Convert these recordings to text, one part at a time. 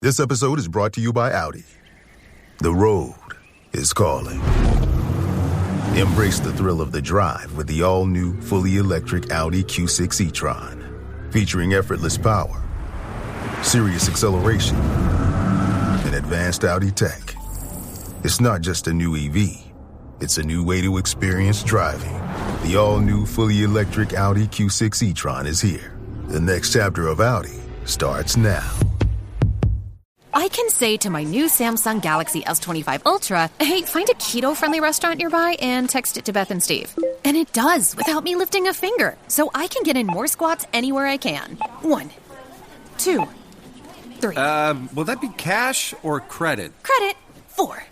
This episode is brought to you by Audi. The road is calling. Embrace the thrill of the drive with the all-new, fully electric Audi Q6 e-tron. Featuring effortless power, serious acceleration, and advanced Audi tech. It's not just a new EV. It's a new way to experience driving. The all-new, fully electric Audi Q6 e-tron is here. The next chapter of Audi starts now. I can say to my new Samsung Galaxy S25 Ultra, hey, find a keto-friendly restaurant nearby and text it to Beth and Steve. And it does, without me lifting a finger. So I can get in more squats anywhere I can. 1, 2, 3. Will that be cash or credit? Credit. 4.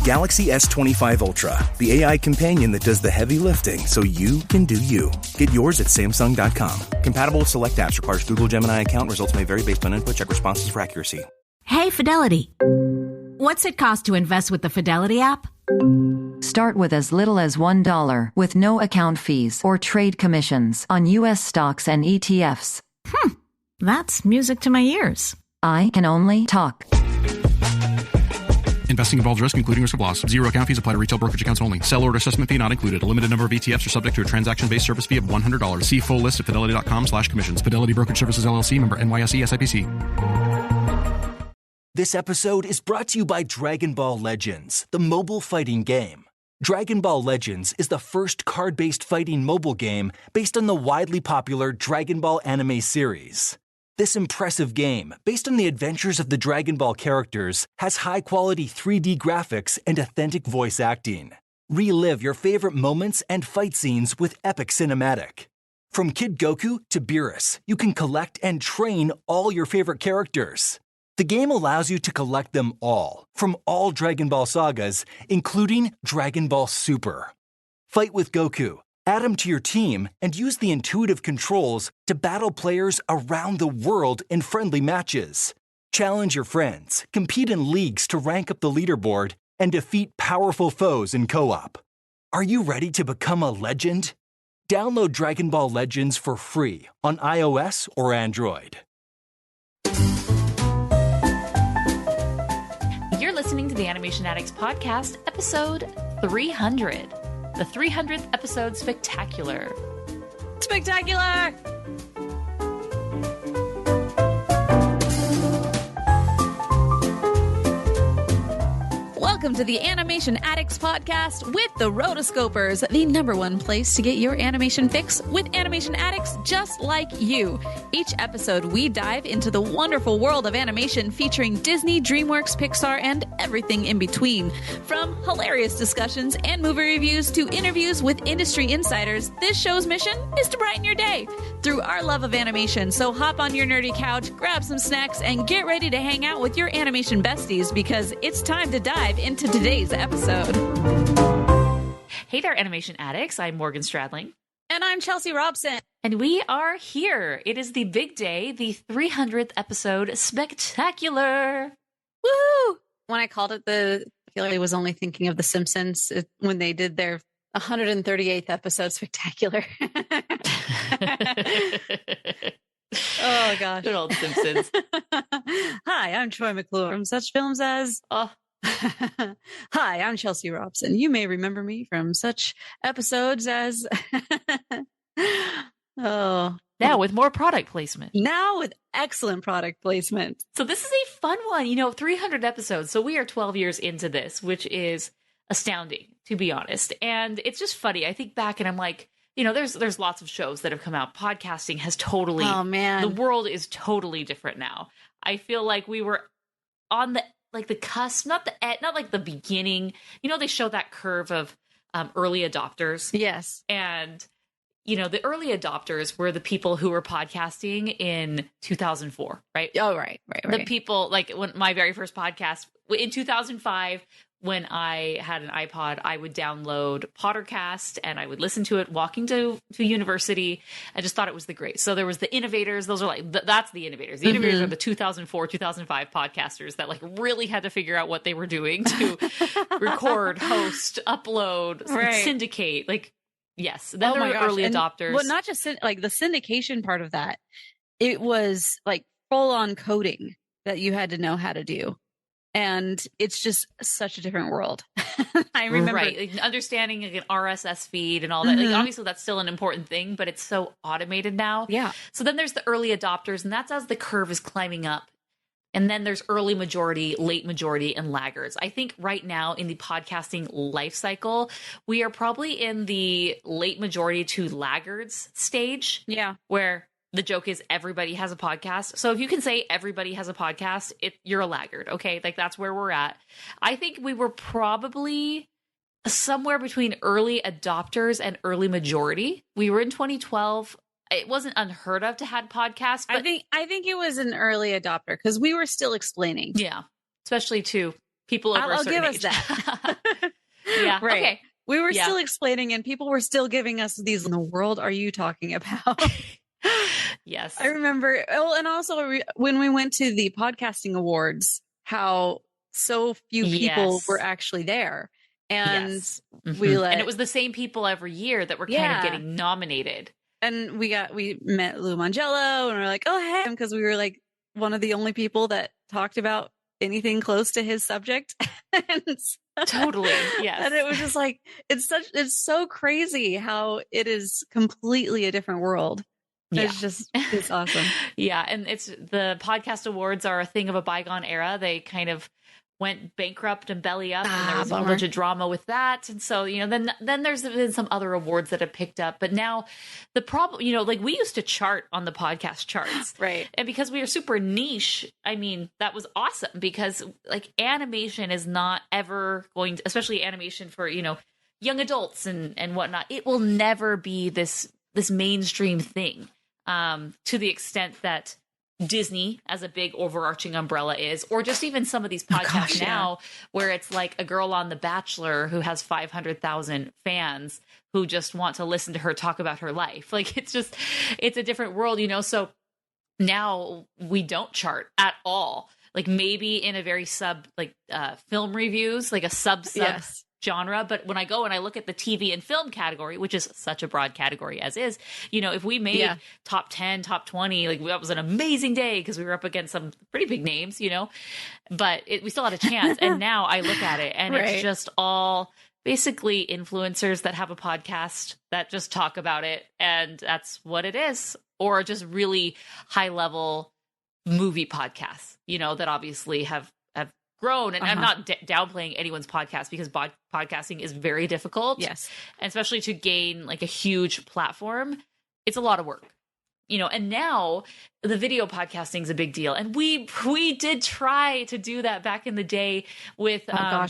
Galaxy S25 Ultra, the AI companion that does the heavy lifting so you can do you. Get yours at Samsung.com. Compatible with select apps. Requires Google Gemini account. Results may vary based on input. Check responses for accuracy. Hey, Fidelity. What's it cost to invest with the Fidelity app? Start with as little as $1 with no account fees or trade commissions on U.S. stocks and ETFs. That's music to my ears. I can only talk. Investing involves risk, including risk of loss. Zero account fees apply to retail brokerage accounts only. Sell order assessment fee not included. A limited number of ETFs are subject to a transaction-based service fee of $100. See full list at fidelity.com/commissions. Fidelity Brokerage Services, LLC, member NYSE, SIPC. This episode is brought to you by Dragon Ball Legends, the mobile fighting game. Dragon Ball Legends is the first card-based fighting mobile game based on the widely popular Dragon Ball anime series. This impressive game, based on the adventures of the Dragon Ball characters, has high-quality 3D graphics and authentic voice acting. Relive your favorite moments and fight scenes with epic cinematic. From Kid Goku to Beerus, you can collect and train all your favorite characters. The game allows you to collect them all, from all Dragon Ball sagas, including Dragon Ball Super. Fight with Goku, add him to your team, and use the intuitive controls to battle players around the world in friendly matches. Challenge your friends, compete in leagues to rank up the leaderboard, and defeat powerful foes in co-op. Are you ready to become a legend? Download Dragon Ball Legends for free on iOS or Android. You're listening to the Animation Addicts Podcast, episode 300. The 300th episode spectacular. Spectacular! Welcome to the Animation Addicts Podcast with the Rotoscopers, the #1 place to get your animation fix with animation addicts just like you. Each episode, we dive into the wonderful world of animation featuring Disney, DreamWorks, Pixar, and everything in between. From hilarious discussions and movie reviews to interviews with industry insiders, this show's mission is to brighten your day through our love of animation. So hop on your nerdy couch, grab some snacks, and get ready to hang out with your animation besties because it's time to dive into today's episode. Hey there, animation addicts. I'm Morgan Stradling. And I'm Chelsea Robson. And we are here. It is the big day, the 300th episode spectacular. Woo! When I called it I feel like I was only thinking of The Simpsons when they did their 138th episode spectacular. Oh, gosh. Good old Simpsons. Hi, I'm Troy McClure from such films as... Hi, I'm Chelsea Robson. You may remember me from such episodes as... Now with more product placement. Now with excellent product placement. So this is a fun one. 300 episodes. So we are 12 years into this, which is astounding, to be honest. And it's just funny. I think back and I'm like, there's lots of shows that have come out. Podcasting has totally... Oh, man. The world is totally different now. I feel like we were on the cusp, not like the beginning. They show that curve of early adopters. Yes. And, the early adopters were the people who were podcasting in 2004, right? Oh, right. The people, like when my very first podcast in 2005, when I had an iPod, I would download Pottercast and I would listen to it walking to university. I just thought it was the great. So there was the innovators. Those are that's the innovators. The innovators are the 2004, 2005 podcasters that really had to figure out what they were doing to record, host, upload, syndicate. Yes. Then there were early adopters. Well, not just the syndication part of that. It was full on coding that you had to know how to do. And it's just such a different world. I remember right. Like understanding like an RSS feed and all that. Like obviously that's still an important thing, but it's so automated now. Yeah. So then there's the early adopters, and that's as the curve is climbing up. And then there's early majority, late majority, and laggards. I think right now in the podcasting life cycle, we are probably in the late majority to laggards stage. Yeah. Where the joke is everybody has a podcast. So if you can say everybody has a podcast, you're a laggard. Okay. Like that's where we're at. I think we were probably somewhere between early adopters and early majority. We were in 2012. It wasn't unheard of to have podcasts. But I think it was an early adopter because we were still explaining. Yeah. Especially to people over a certain give age. us that. Yeah. Right. Okay. We were Yeah. still explaining and people were still giving us these. In the world are you talking about? Yes. I remember. Oh, and also when we went to the podcasting awards, how so few people Yes. were actually there. And Yes. and it was the same people every year that were kind of getting nominated. And we met Lou Mangello and we're like, oh, hey, because we were like one of the only people that talked about anything close to his subject. And Totally. Yes. And it was just like, it's so crazy how it is completely a different world. Yeah. It's awesome. Yeah. And the podcast awards are a thing of a bygone era. They kind of went bankrupt and belly up, and there was a whole bunch of drama with that. And so, then there's been some other awards that have picked up, but now the problem, like we used to chart on the podcast charts. Right. And because we are super niche, I mean, that was awesome because like animation is not ever going to, especially animation for, young adults and whatnot. It will never be this mainstream thing, to the extent that Disney as a big overarching umbrella is, or just even some of these podcasts now where it's like a girl on The Bachelor who has 500,000 fans who just want to listen to her talk about her life. Like it's a different world, so now we don't chart at all. Like maybe in a very film reviews, like a sub Yes. genre. But when I go and I look at the TV and film category, which is such a broad category as is, if we made top 10, top 20, like that was an amazing day because we were up against some pretty big names, but we still had a chance. And now I look at it and it's just all basically influencers that have a podcast that just talk about it. And that's what it is. Or just really high level movie podcasts, that obviously have grown. And I'm not downplaying anyone's podcast because podcasting is very difficult. Yes. And especially to gain like a huge platform, it's a lot of work. And now the video podcasting is a big deal. And we did try to do that back in the day with,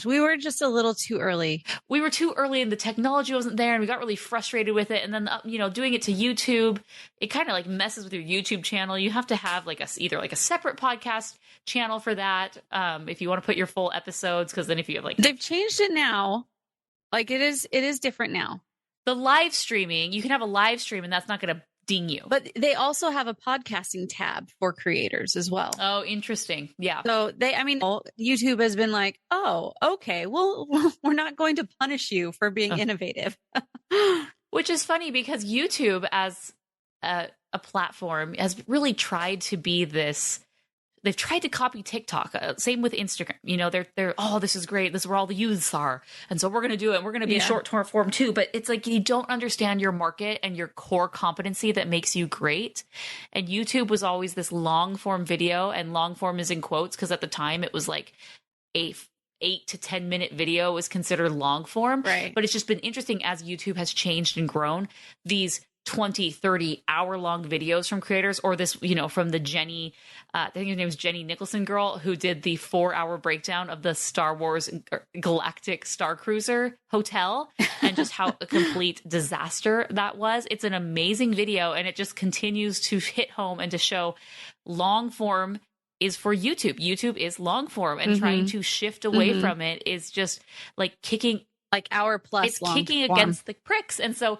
we were just a little too early. We were too early and the technology wasn't there and we got really frustrated with it. And then, doing it to YouTube, it kind of like messes with your YouTube channel. You have to have like either a separate podcast channel for that. If you want to put your full episodes, because then if you have they've changed it now. Like it is different now. The live streaming, you can have a live stream and that's not going to ding you. But they also have a podcasting tab for creators as well. Oh, interesting. Yeah. So YouTube has been like, oh, okay, well, we're not going to punish you for being innovative. Which is funny because YouTube as a platform has really tried to be this. They've tried to copy TikTok. Same with Instagram. They're this is great. This is where all the youths are. And so we're going to do it. We're going to be short form too. But it's like you don't understand your market and your core competency that makes you great. And YouTube was always this long form video, and long form is in quotes because at the time it was like a 8 to 10 minute video was considered long form. Right. But it's just been interesting as YouTube has changed and grown, these 20, 30 hour long videos from creators, or this, from the Jenny, I think her name was Jenny Nicholson girl who did the 4-hour breakdown of the Star Wars Galactic Star Cruiser Hotel and just how a complete disaster that was. It's an amazing video and it just continues to hit home and to show long form is for YouTube. YouTube is long form, and trying to shift away from it is just like kicking hour plus. It's kicking against the pricks. And so,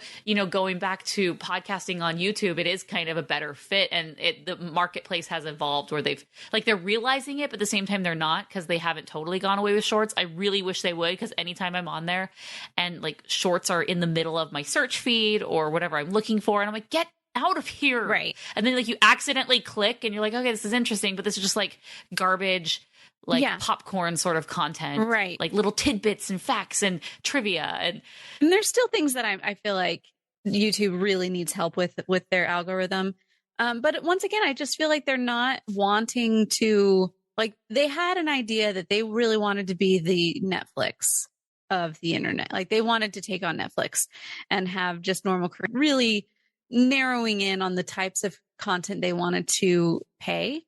going back to podcasting on YouTube, it is kind of a better fit. And the marketplace has evolved where they're realizing it, but at the same time, they're not, because they haven't totally gone away with shorts. I really wish they would, because anytime I'm on there and like shorts are in the middle of my search feed or whatever I'm looking for, and I'm like, get out of here. Right. And then like you accidentally click and you're like, okay, this is interesting, but this is just like garbage, like popcorn sort of content. Right. Like little tidbits and facts and trivia. And there's still things that I feel like YouTube really needs help with their algorithm. But once again, I just feel like they're not wanting to, like, they had an idea that they really wanted to be the Netflix of the internet. Like they wanted to take on Netflix and have just normal, really narrowing in on the types of content they wanted to pay,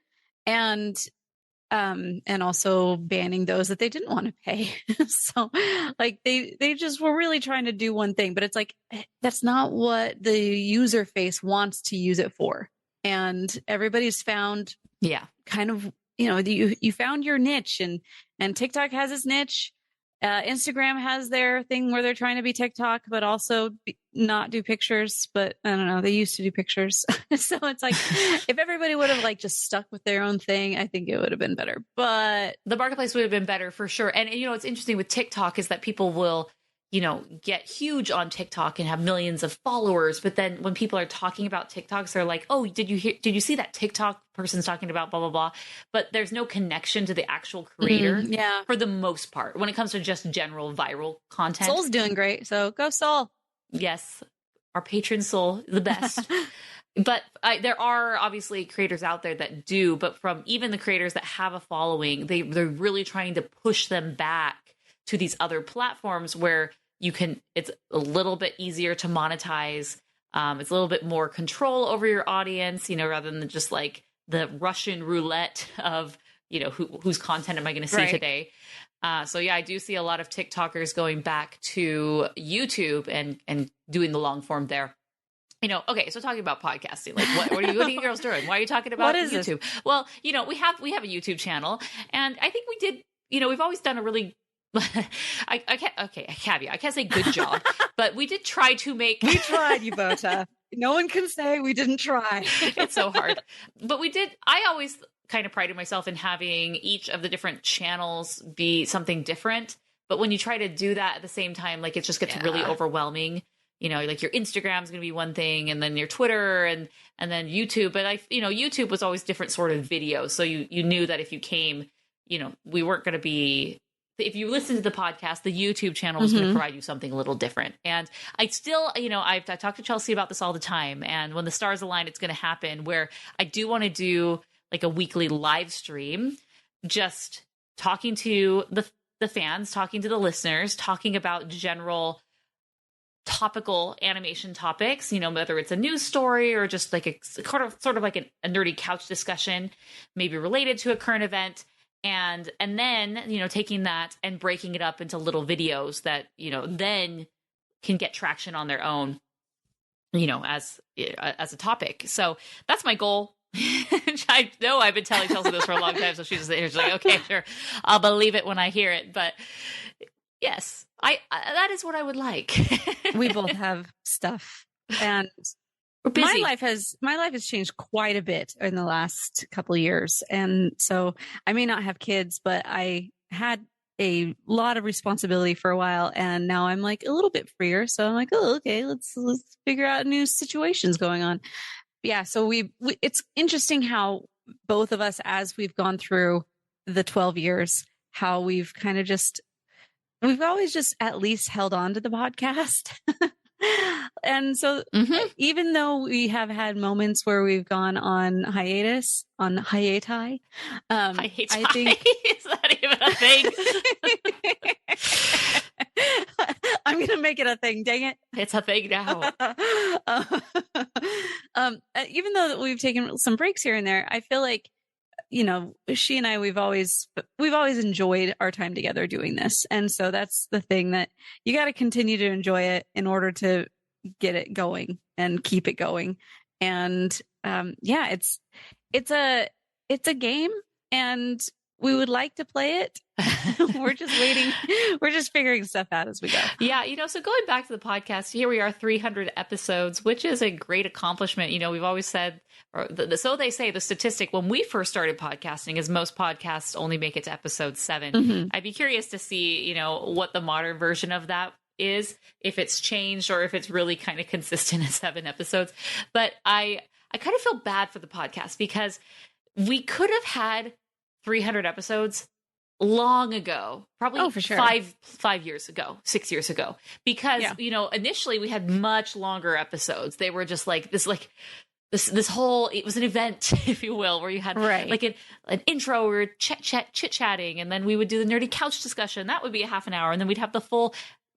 and also banning those that they didn't want to pay. So like they just were really trying to do one thing, but it's like, that's not what the user face wants to use it for. And everybody's found kind of, you found your niche, and TikTok has its niche. Instagram has their thing where they're trying to be TikTok, but also not do pictures. But I don't know, they used to do pictures. So it's like, if everybody would have like just stuck with their own thing, I think it would have been better. But the marketplace would have been better for sure. And what's interesting with TikTok is that people will, get huge on TikTok and have millions of followers. But then when people are talking about TikToks, they're like, oh, did you see that TikTok person's talking about blah, blah, blah. But there's no connection to the actual creator for the most part when it comes to just general viral content. Soul's doing great. So go Soul. Yes. Our patron Soul, the best. But there are obviously creators out there that do, but from even the creators that have a following, they're really trying to push them back to these other platforms where it's a little bit easier to monetize. It's a little bit more control over your audience, rather than just like the Russian roulette of, whose content am I going to see today? So yeah, I do see a lot of TikTokers going back to YouTube and doing the long form there. Okay, so talking about podcasting, like what are you girls doing? Why are you talking about YouTube? This? Well, we have a YouTube channel, and I think we did, we've always done a really I can't say good job, but we did try to make. We tried, Yvota. No one can say we didn't try. It's so hard, but we did. I always kind of prided myself in having each of the different channels be something different. But when you try to do that at the same time, like it just gets really overwhelming. Like your Instagram is going to be one thing, and then your Twitter, and then YouTube. But YouTube was always different sort of videos, so you knew that if you came, we weren't going to be. If you listen to the podcast, the YouTube channel was going to provide you something a little different. And I still, I talk to Chelsea about this all the time. And when the stars align, it's going to happen, where I do want to do like a weekly live stream, just talking to the fans, talking to the listeners, talking about general topical animation topics, whether it's a news story or just like a sort of like a nerdy couch discussion, maybe related to a current event. And then, taking that and breaking it up into little videos that, then can get traction on their own, as a topic. So that's my goal. I know I've been telling Chelsea this for a long time. So she's like, okay, sure. I'll believe it when I hear it. But yes, that is what I would like. We both have stuff, and my life has changed quite a bit in the last couple of years. And so I may not have kids, but I had a lot of responsibility for a while, and now I'm like a little bit freer. So I'm like, oh, okay, let's figure out new situations going on. Yeah. So it's interesting how both of us, as we've gone through the 12 years, how we've kind of we've always just at least held on to the podcast. And so even though we have had moments where we've gone on hiatus, I think is that even a thing? I'm going to make it a thing. Dang it. It's a thing now. Even though we've taken some breaks here and there, I feel like, she and I, we've always enjoyed our time together doing this. And so that's the thing, that you got to continue to enjoy it in order to get it going and keep it going. And, it's a game, and we would like to play it. We're just waiting. We're just figuring stuff out as we go. Yeah. So going back to the podcast, here we are, 300 episodes, which is a great accomplishment. We've always said, so they say, the statistic when we first started podcasting is most podcasts only make it to episode 7. I'd be curious to see, what the modern version of that is, if it's changed or if it's really kind of consistent at 7 episodes. But I kind of feel bad for the podcast because we could have had 300 episodes long ago, probably for sure. 5 years ago, 6 years ago, because initially we had much longer episodes. They were just like this whole, it was an event, if you will, where you had like an intro, we were chit-chatting, and then we would do the nerdy couch discussion. That would be a half an hour, and then we'd have the full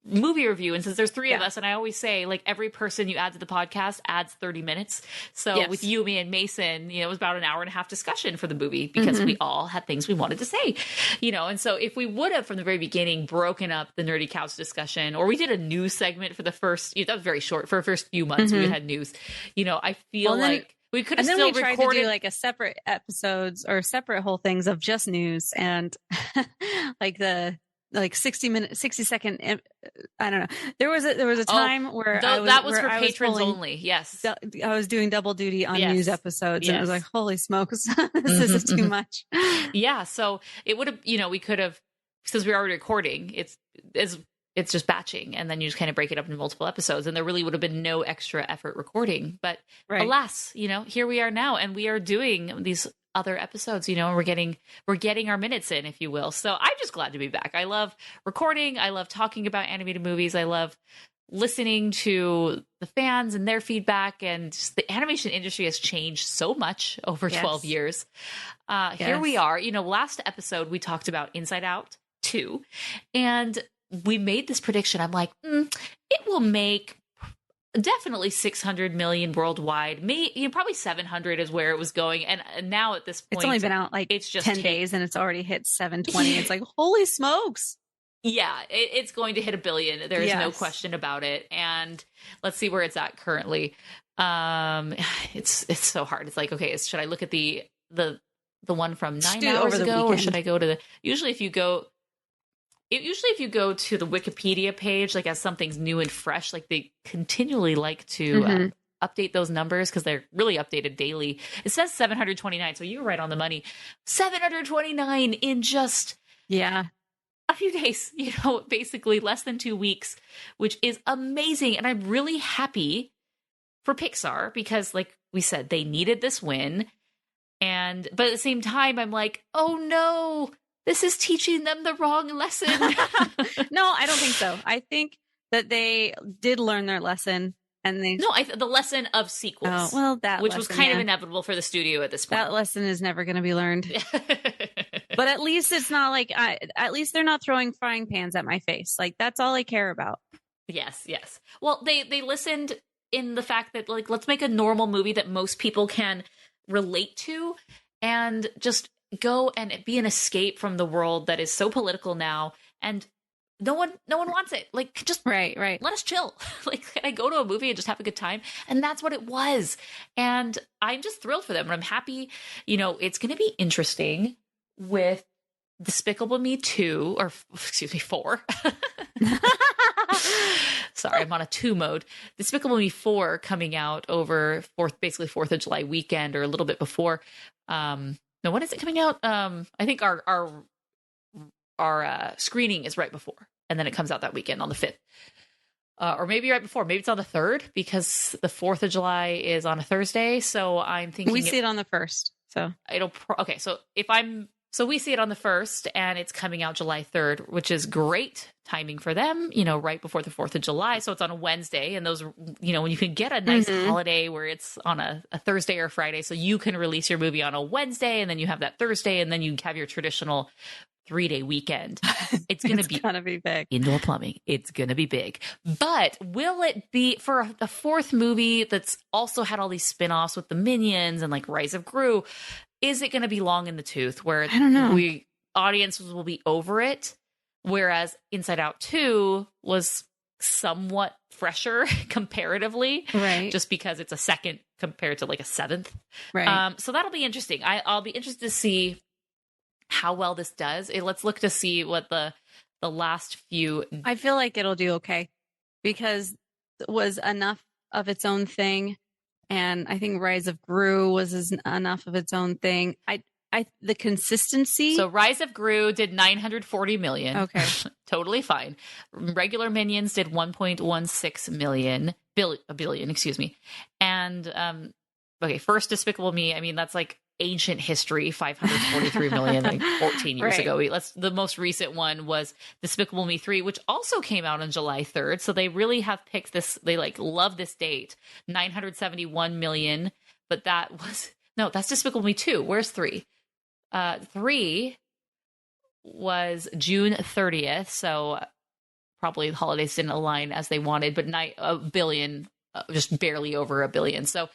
movie review. And since there's 3 of us, and I always say, like, every person you add to the podcast adds 30 minutes. So with you, me, and Mason, it was about an hour and a half discussion for the movie because we all had things we wanted to say, and so if we would have from the very beginning broken up the nerdy couch discussion, or we did a news segment for the first, that was very short, for the first few months we had news, I feel like we could have still tried recorded to do like a separate episodes or separate whole things of just news and like the 60-second. I don't know. There was a time where that was for patrons only. Yes, I was doing double duty on news episodes, and it was like, holy smokes, this is too much. Yeah, so it would have, we could have, since we're already recording, it's just batching, and then you just kind of break it up into multiple episodes, and there really would have been no extra effort recording. But alas, here we are now, and we are doing these other episodes, and we're getting our minutes in, if you will. So I'm just glad to be back. I love recording. I love talking about animated movies. I love listening to the fans and their feedback, and just the animation industry has changed so much over 12 years. Here we are. Last episode we talked about Inside Out 2, and we made this prediction. I'm like, it will make definitely 600 million worldwide. Probably 700 is where it was going. And now at this point, it's only been out like it's just 10 days and it's already hit 720. It's like, holy smokes. Yeah, it's going to hit 1 billion. There is no question about it. And let's see where it's at currently. It's so hard. It's like, okay, should I look at the one from 9 hours ago, or should I go to usually if you go to the Wikipedia page, like as something's new and fresh, like they continually like to update those numbers because they're really updated daily. It says 729, so you were right on the money. 729 in just a few days, basically less than 2 weeks, which is amazing. And I'm really happy for Pixar because, like we said, they needed this win. But at the same time, I'm like, oh no, this is teaching them the wrong lesson. No, I don't think so. I think that they did learn their lesson, and the lesson of sequels. Oh, well, which was kind of inevitable for the studio at this point. That lesson is never going to be learned. But at least it's not like at least they're not throwing frying pans at my face. Like, that's all I care about. Yes. Well, they listened in the fact that, like, let's make a normal movie that most people can relate to, and just go and be an escape from the world that is so political now, and no one wants it. Like, just right. Let us chill. Like, can I go to a movie and just have a good time? And that's what it was. And I'm just thrilled for them. And I'm happy. It's going to be interesting with Despicable Me 2, or excuse me, 4. Sorry, I'm on a 2 mode. Despicable Me 4 coming out over 4th of July weekend, or a little bit before. No, when is it coming out? I think our screening is right before, and then it comes out that weekend on the 5th. Or maybe right before. Maybe it's on the 3rd, because the 4th of July is on a Thursday. So I'm thinking we see it on the 1st. So okay. So we see it on the 1st, and it's coming out July 3rd, which is great timing for them, right before the 4th of July. So it's on a Wednesday, and those, when you can get a nice holiday where it's on a Thursday or Friday, so you can release your movie on a Wednesday, and then you have that Thursday, and then you have your traditional 3-day weekend. It's going to be big. Indoor plumbing. It's going to be big. But will it be for a 4th movie that's also had all these spinoffs with the Minions and like Rise of Gru? Is it going to be long in the tooth where I don't know. Audiences will be over it? Whereas Inside Out 2 was somewhat fresher comparatively, right? Just because it's a 2nd compared to like a 7th, right? So that'll be interesting. I'll be interested to see how well this does. Let's look to see what the last few. I feel like it'll do okay because it was enough of its own thing, and I think Rise of Gru was enough of its own thing. I the consistency. So Rise of Gru did 940 million. Okay. Totally fine. Regular Minions did 1.16 billion, excuse me. And okay, first Despicable Me, I mean, that's like ancient history, 543 million, like 14 years ago. The most recent one was Despicable Me 3, which also came out on July 3rd. So they really have picked this, they like love this date, 971 million. But that's Despicable Me 2. Where's 3? 3 was June 30th. So probably the holidays didn't align as they wanted, but a billion, just barely over a billion. So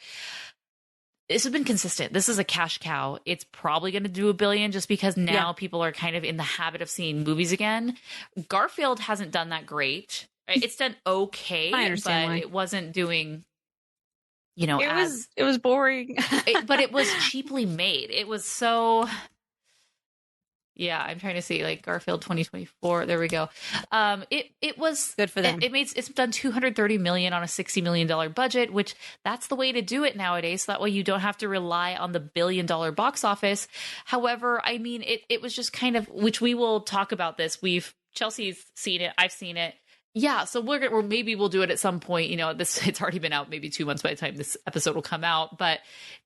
this has been consistent. This is a cash cow. It's probably going to do $1 billion just because now people are kind of in the habit of seeing movies again. Garfield hasn't done that great. It's done okay, I understand but why. it wasn't doing, It was boring. but it was cheaply made. It was so... Yeah, I'm trying to see like Garfield 2024. There we go. It was good for them. It's done 230 million on a $60 million budget, which that's the way to do it nowadays. So that way you don't have to rely on the $1 billion box office. However, I mean, it was just kind of, which we will talk about this. Chelsea's seen it. I've seen it. Yeah, so maybe we'll do it at some point. You know, it's already been out maybe 2 months by the time this episode will come out. But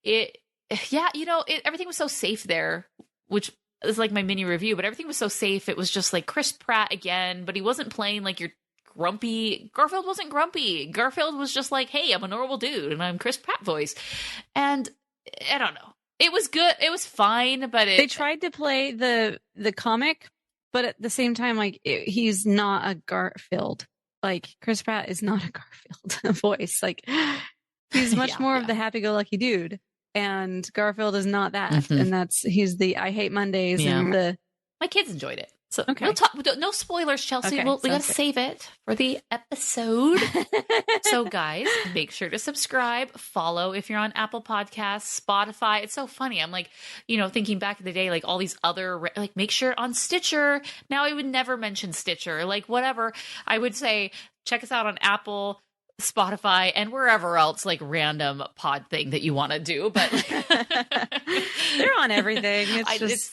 everything was so safe there, which is like my mini review. But everything was so safe. It was just like Chris Pratt again, but he wasn't playing like your grumpy. Garfield wasn't grumpy. Garfield was just like, hey, I'm a normal dude and I'm Chris Pratt voice. And I don't know. It was good. It was fine, but they tried to play the comic. But at the same time, like he's not a Garfield. Like Chris Pratt is not a Garfield voice. Like he's much more of the happy-go-lucky dude, and Garfield is not that. Mm-hmm. And he's the I hate Mondays and the. My kids enjoyed it. So okay. We'll talk. No spoilers, Chelsea. Okay, we got to save it for the episode. So, guys, make sure to subscribe, follow if you're on Apple Podcasts, Spotify. It's so funny. I'm like, thinking back in the day, like all these other, like make sure on Stitcher. Now I would never mention Stitcher. Like whatever. I would say check us out on Apple, Spotify, and wherever else like random pod thing that you want to do. But they're on everything. It's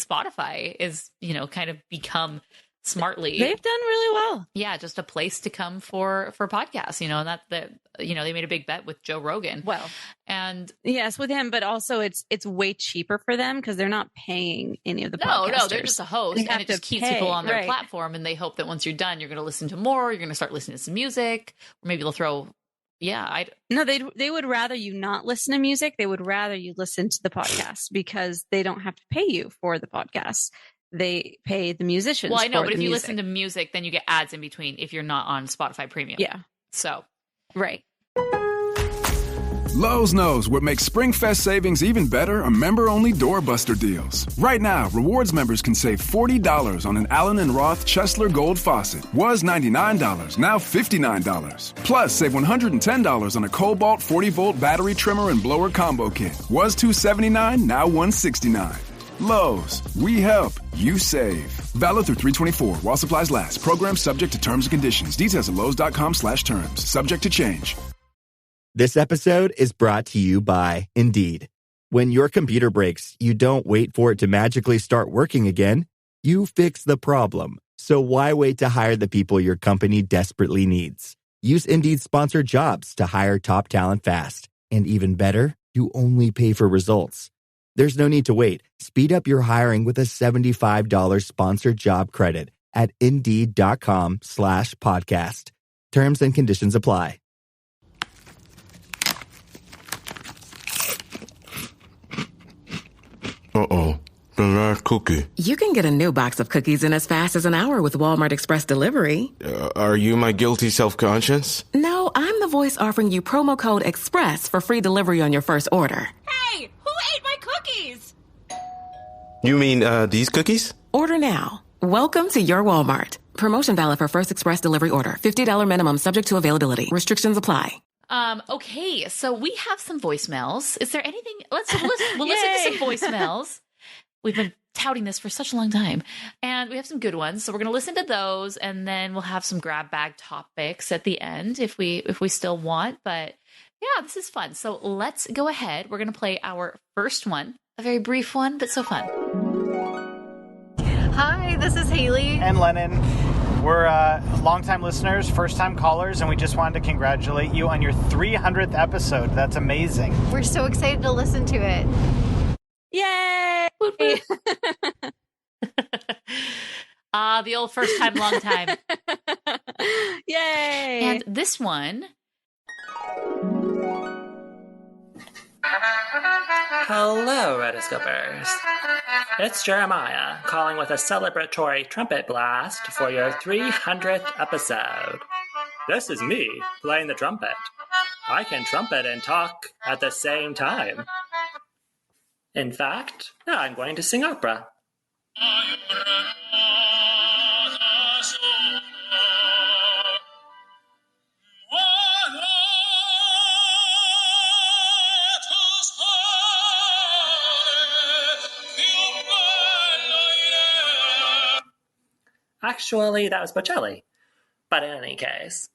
Spotify is, kind of become smartly. They've done really well. Yeah, just a place to come for podcasts, and they made a big bet with Joe Rogan. Well, and yes, with him, but also it's way cheaper for them because they're not paying any of the podcasters. No, they're just a host, and it just keeps people on their platform, and they hope that once you're done, you're going to listen to more. You're going to start listening to some music, or maybe they'll throw. Yeah, no, they would rather you not listen to music. They would rather you listen to the podcast because they don't have to pay you for the podcast. They pay the musicians. Well, I know, for but the if you music. listen to music, then you get ads in between if you're not on Spotify Premium. Yeah. So, right. Lowe's knows what makes SpringFest savings even better are member-only doorbuster deals. Right now, rewards members can save $40 on an Allen & Roth Chesler Gold faucet. Was $99, now $59. Plus, save $110 on a Cobalt 40-volt battery trimmer and blower combo kit. Was $279, now $169. Lowe's, we help, you save. Valid through 3/24 while supplies last. Program subject to terms and conditions. Details at lowes.com/terms. Subject to change. This episode is brought to you by Indeed. When your computer breaks, you don't wait for it to magically start working again. You fix the problem. So why wait to hire the people your company desperately needs? Use Indeed's sponsored jobs to hire top talent fast. And even better, you only pay for results. There's no need to wait. Speed up your hiring with a $75 sponsored job credit at Indeed.com/podcast. Terms and conditions apply. Uh-oh, the last cookie. You can get a new box of cookies in as fast as an hour with Walmart Express Delivery. Are you my guilty self-conscience? No, I'm the voice offering you promo code EXPRESS for free delivery on your first order. Hey, who ate my cookies? You mean, these cookies? Order now. Welcome to your Walmart. Promotion valid for first express delivery order. $50 minimum subject to availability. Restrictions apply. Okay, so we have some voicemails. Is there anything? We'll listen to some voicemails. We've been touting this for such a long time, and we have some good ones. So we're going to listen to those, and then we'll have some grab bag topics at the end if we still want. But yeah, this is fun. So let's go ahead. We're going to play our first one a very brief one, but so fun. Hi, this is Haley. And Lennon. We're longtime listeners, first-time callers, and we just wanted to congratulate you on your 300th episode. That's amazing. We're so excited to listen to it. Yay! The old first time, long time. Yay! And this one... Hello, Rotoscopers. It's Jeremiah calling with a celebratory trumpet blast for your 300th episode. This is me playing the trumpet. I can trumpet and talk at the same time. In fact, I'm going to sing opera. Actually, that was Bocelli. But in any case,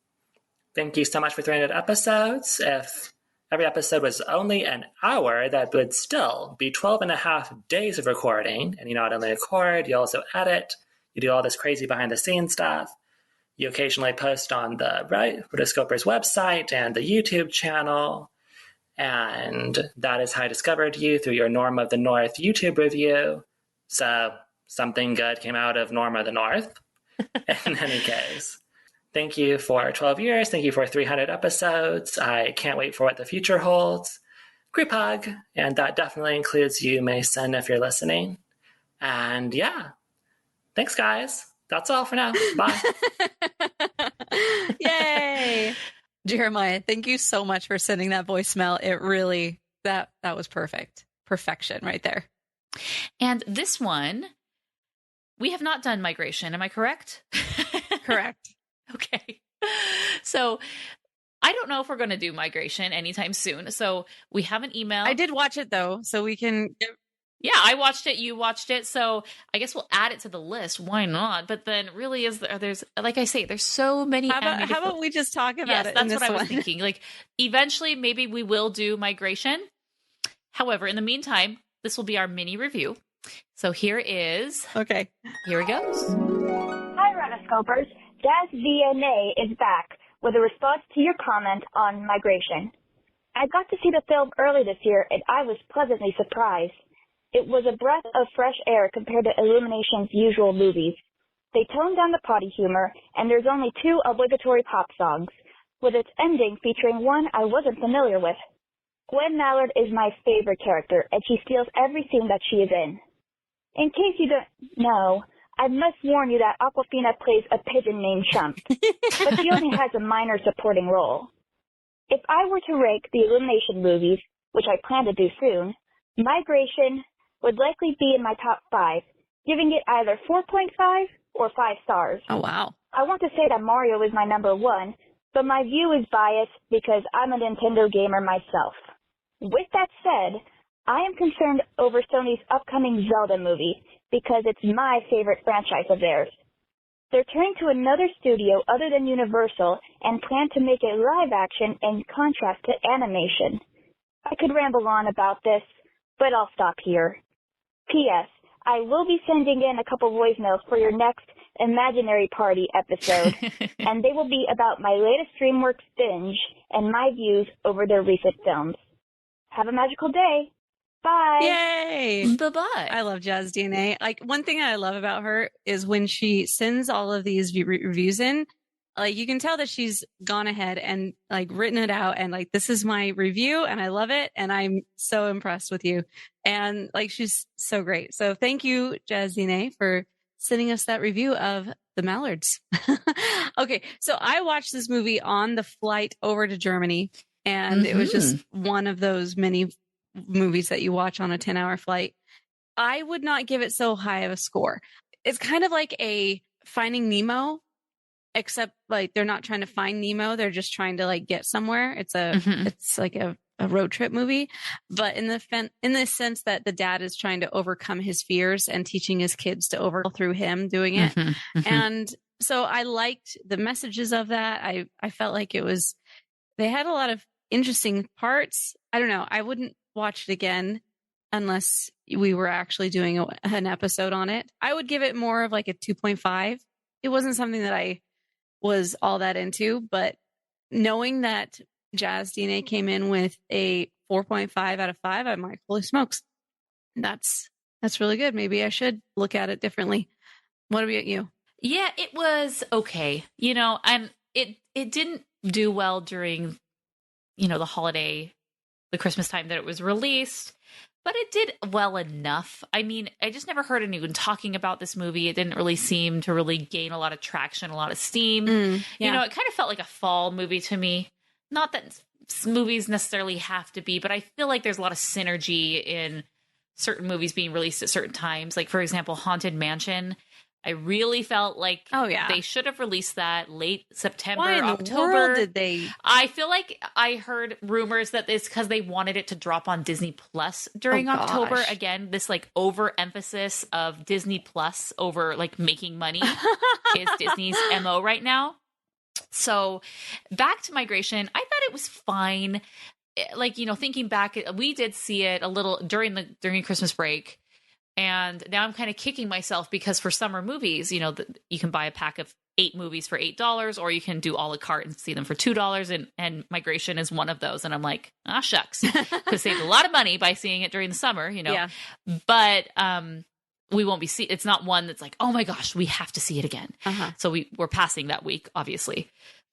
thank you so much for 300 episodes. If every episode was only an hour, that would still be 12 and a half days of recording. And you not only record, you also edit. You do all this crazy behind-the-scenes stuff. You occasionally post on the Rotoscopers website and the YouTube channel. And that is how I discovered you, through your Norm of the North YouTube review. So something good came out of Norm of the North. In any case, thank you for 12 years. Thank you for 300 episodes. I can't wait for what the future holds. Group hug. And that definitely includes you, Mason, if you're listening. And yeah, thanks, guys. That's all for now. Bye. Yay! Jeremiah, thank you so much for sending that voicemail. It really, that was perfect. Perfection right there. And this one, we have not done migration. Am I correct? Correct. Okay. So I don't know if we're going to do migration anytime soon. So we have an email. I did watch it though, so we can... Yeah, I watched it. You watched it. So I guess we'll add it to the list. Why not? But then really there's, like I say, there's so many. How about we just talk about it? Yes, that's what I was thinking. Like eventually maybe we will do migration. However, in the meantime, this will be our mini review. So here is. Okay. Here it goes. Hi, Rotoscopers. Jazz VNA is back with a response to your comment on migration. I got to see the film early this year and I was pleasantly surprised. It was a breath of fresh air compared to Illumination's usual movies. They toned down the potty humor, and there's only 2 obligatory pop songs, with its ending featuring one I wasn't familiar with. Gwen Mallard is my favorite character, and she steals every scene that she is in. In case you don't know, I must warn you that Awkwafina plays a pigeon named Chump, but she only has a minor supporting role. If I were to rank the Illumination movies, which I plan to do soon, Migration would likely be in my top 5, giving it either 4.5 or 5 stars. Oh, wow. I want to say that Mario is my number 1, but my view is biased because I'm a Nintendo gamer myself. With that said, I am concerned over Sony's upcoming Zelda movie because it's my favorite franchise of theirs. They're turning to another studio other than Universal and plan to make it live action in contrast to animation. I could ramble on about this, but I'll stop here. P.S. I will be sending in a couple voicemails for your next Imaginary Party episode, and they will be about my latest DreamWorks binge and my views over their recent films. Have a magical day. Bye. Yay. Bye-bye. I love Jazz DNA. Like, one thing I love about her is when she sends all of these reviews in, like, you can tell that she's gone ahead and like written it out and like, this is my review and I love it. And I'm so impressed with you. And like, she's so great. So thank you, Jazzine, for sending us that review of The Mallards. Okay. So I watched this movie on the flight over to Germany, and it was just one of those many movies that you watch on a 10-hour flight. I would not give it so high of a score. It's kind of like a Finding Nemo, except like they're not trying to find Nemo. They're just trying to like get somewhere. It's it's like a road trip movie, but in the sense that the dad is trying to overcome his fears and teaching his kids to through him doing it. And so I liked the messages of that. I felt like they had a lot of interesting parts. I don't know. I wouldn't watch it again. unless we were actually doing an episode on it. I would give it more of like a 2.5. It wasn't something that I was all that into, but knowing that Jazz DNA came in with a 4.5 out of 5, I'm like, holy smokes, that's really good. Maybe I should look at it differently. What about you? Yeah, it was okay. And it didn't do well during, the holiday, the Christmas time that it was released, but it did well enough. I mean, I just never heard anyone talking about this movie. It didn't really seem to really gain a lot of traction, a lot of steam. Yeah. It kind of felt like a fall movie to me. Not that movies necessarily have to be, but I feel like there's a lot of synergy in certain movies being released at certain times. Like, for example, Haunted Mansion. I really felt like they should have released that late September, Why in October. the world did they? I feel like I heard rumors that it's because they wanted it to drop on Disney Plus during October. Gosh. Again, this like overemphasis of Disney Plus over like making money is Disney's MO right now. So back to Migration, I thought it was fine. Like, thinking back, we did see it a little during Christmas break. And now I'm kind of kicking myself because for summer movies, you can buy a pack of 8 movies for $8, or you can do a la carte and see them for $2. And Migration is one of those. And I'm like, shucks, could save a lot of money by seeing it during the summer, Yeah. But we won't be it's not one that's like, oh my gosh, we have to see it again. So we're passing that week, obviously.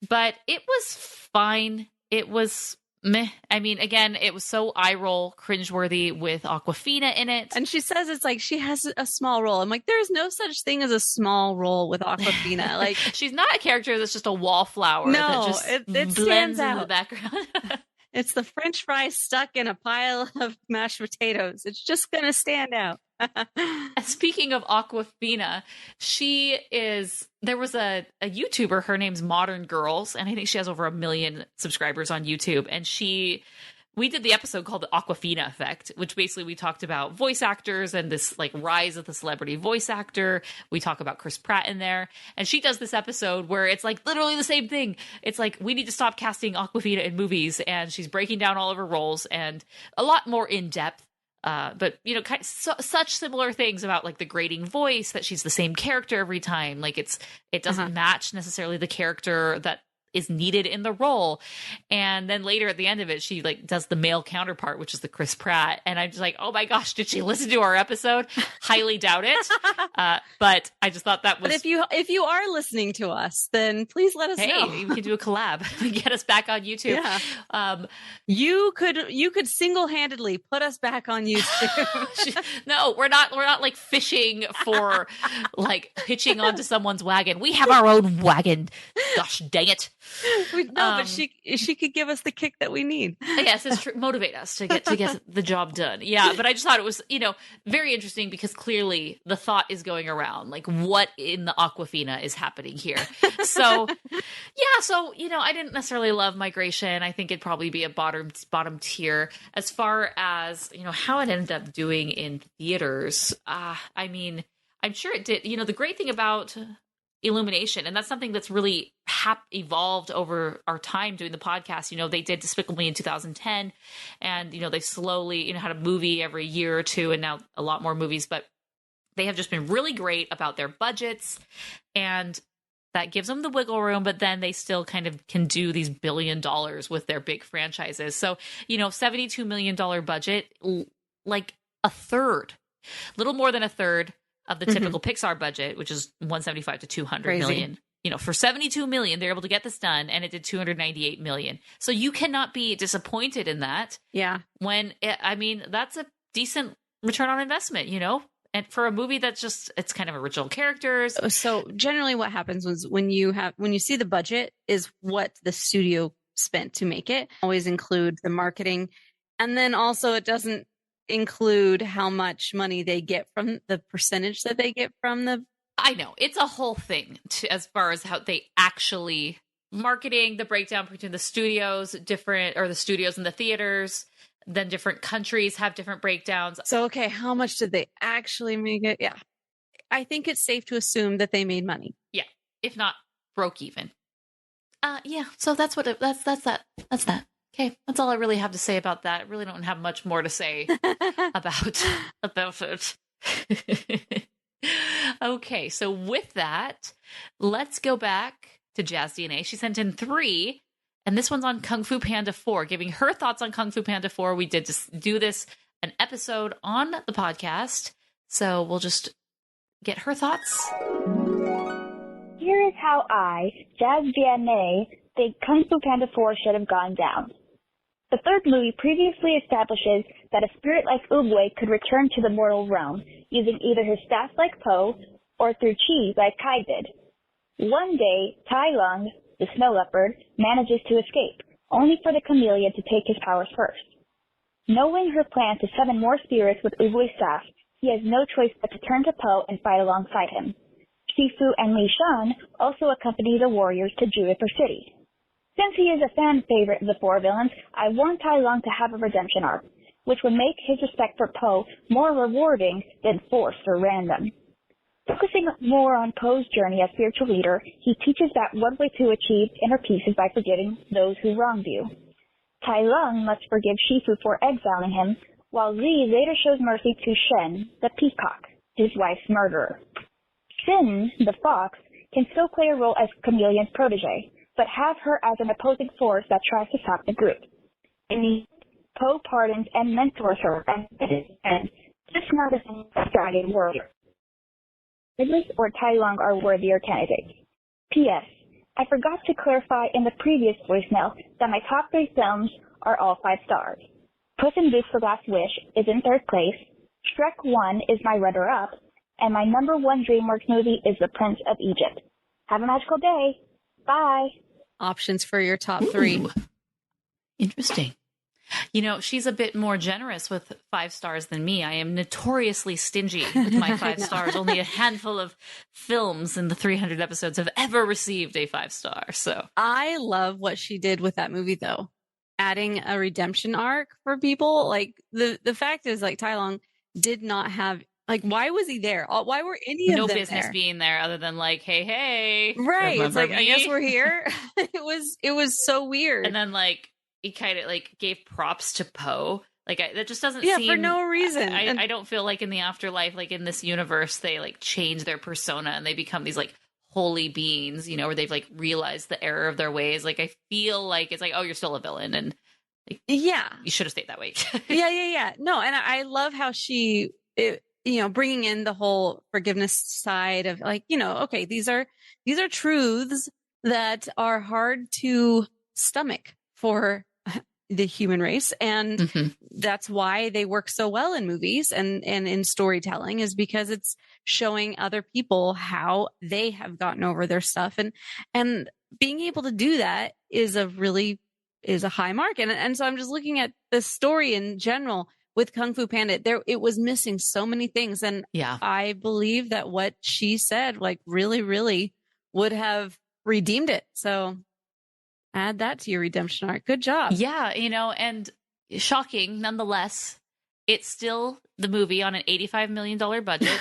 But it was fine. It was meh. I mean, again, it was so eye roll, cringeworthy with Awkwafina in it. And she says it's like she has a small role. I'm like, there's no such thing as a small role with Awkwafina. Like, she's not a character that's just a wallflower. No, that just it blends stands in out. the background. It's the French fries stuck in a pile of mashed potatoes. It's just going to stand out. Speaking of Awkwafina, there was a YouTuber, her name's Modern Girls, and I think she has over 1 million subscribers on YouTube. And we did the episode called the Awkwafina Effect, which basically we talked about voice actors and this like rise of the celebrity voice actor. We talk about Chris Pratt in there. And she does this episode where it's like literally the same thing. It's like, we need to stop casting Awkwafina in movies. And she's breaking down all of her roles and a lot more in depth. But such similar things about like the grating voice, that she's the same character every time. Like it doesn't match necessarily the character that is needed in the role. And then later at the end of it, she like does the male counterpart, which is the Chris Pratt. And I'm just like, oh my gosh, did she listen to our episode? Highly doubt it. But I just thought that was. But if you are listening to us, then please let us know. Hey, we can do a collab. Get us back on YouTube. Yeah. You could single-handedly put us back on YouTube. No, we're not like fishing for like hitching onto someone's wagon. We have our own wagon. Gosh dang it. But she could give us the kick that we need. Yes, it's true. Motivate us to get the job done. Yeah, but I just thought it was, very interesting because clearly the thought is going around, like, what in the Awkwafina is happening here? So, I didn't necessarily love Migration. I think it'd probably be a bottom tier. As far as, how it ended up doing in theaters, I mean, I'm sure it did. The great thing about Illumination, and that's something that's really evolved over our time doing the podcast. They did Despicable Me in 2010, and they slowly had a movie every year or two, and now a lot more movies, but they have just been really great about their budgets, and that gives them the wiggle room, but then they still kind of can do these $1 billion with their big franchises. So $72 million budget, like little more than a third of the typical Pixar budget, which is 175 to 200 million. For 72 million, they're able to get this done, and it did 298 million. So you cannot be disappointed in that. Yeah. That's a decent return on investment, and for a movie that's just, it's kind of original characters. So generally what happens was when you see the budget is what the studio spent to make it. Always include the marketing. And then also it doesn't include how much money they get from the percentage that they get from the. I know it's a whole thing as far as how they actually marketing, the breakdown between the studios, the studios and the theaters. Then different countries have different breakdowns. So, okay, how much did they actually make it? Yeah. I think it's safe to assume that they made money. Yeah. If not, broke even. Yeah. So that's what that's that. That's that. Okay, that's all I really have to say about that. I really don't have much more to say about it. Okay, so with that, let's go back to Jazz DNA. She sent in 3, and this one's on Kung Fu Panda 4, giving her thoughts on Kung Fu Panda 4. We did just do this, an episode on the podcast, so we'll just get her thoughts. Here is how I, Jazz DNA, think Kung Fu Panda 4 should have gone down. The third movie previously establishes that a spirit like Oogway could return to the mortal realm, using either his staff like Po, or through chi like Kai did. One day, Tai Lung, the snow leopard, manages to escape, only for the chameleon to take his powers first. Knowing her plan to summon more spirits with Oogway's staff, he has no choice but to turn to Po and fight alongside him. Shifu and Li Shan also accompany the warriors to Juniper City. Since he is a fan favorite of the 4 villains, I want Tai Lung to have a redemption arc, which would make his respect for Po more rewarding than forced or random. Focusing more on Po's journey as spiritual leader, he teaches that one way to achieve inner peace is by forgiving those who wronged you. Tai Lung must forgive Shifu for exiling him, while Li later shows mercy to Shen, the peacock, his wife's murderer. Sin, the fox, can still play a role as Chameleon's protege, but have her as an opposing force that tries to stop the group. In the Po pardons and mentors her and just not as a guided warrior. Idris or Tai Lung are worthier candidates. P.S. I forgot to clarify in the previous voicemail that my top 3 films are all 5 stars. Puss in Boots: The Last Wish is in 3rd place, Shrek 1 is my runner-up, and my number 1 DreamWorks movie is The Prince of Egypt. Have a magical day. Bye. Options for your top 3. Interesting. You know, she's a bit more generous with 5 stars than me. I am notoriously stingy with my 5 stars. Only a handful of films in the 300 episodes have ever received a 5 star. So I love what she did with that movie, though. Adding a redemption arc for people. Like, the fact is, like, Tai Lung did not have, like, why was he there? Why were any of them business there? being there other than like, hey, right? It's like, me? I guess we're here. It was so weird. And then like he kind of like gave props to Po. Like that just doesn't seem for no reason. I don't feel like in the afterlife, like in this universe, they like change their persona and they become these like holy beings, you know, where they've like realized the error of their ways. Like I feel like it's like, oh, you're still a villain, and like, yeah, you should have stayed that way. yeah. No, and I love how bringing in the whole forgiveness side of like, okay, these are truths that are hard to stomach for the human race. And that's why they work so well in movies and in storytelling, is because it's showing other people how they have gotten over their stuff. And being able to do that is a high mark. And so I'm just looking at the story in general with Kung Fu Panda. It was missing so many things. And yeah, I believe that what she said, like, really, really would have redeemed it. So add that to your redemption arc. Good job. Yeah, and shocking nonetheless, it's still the movie on an $85 million budget,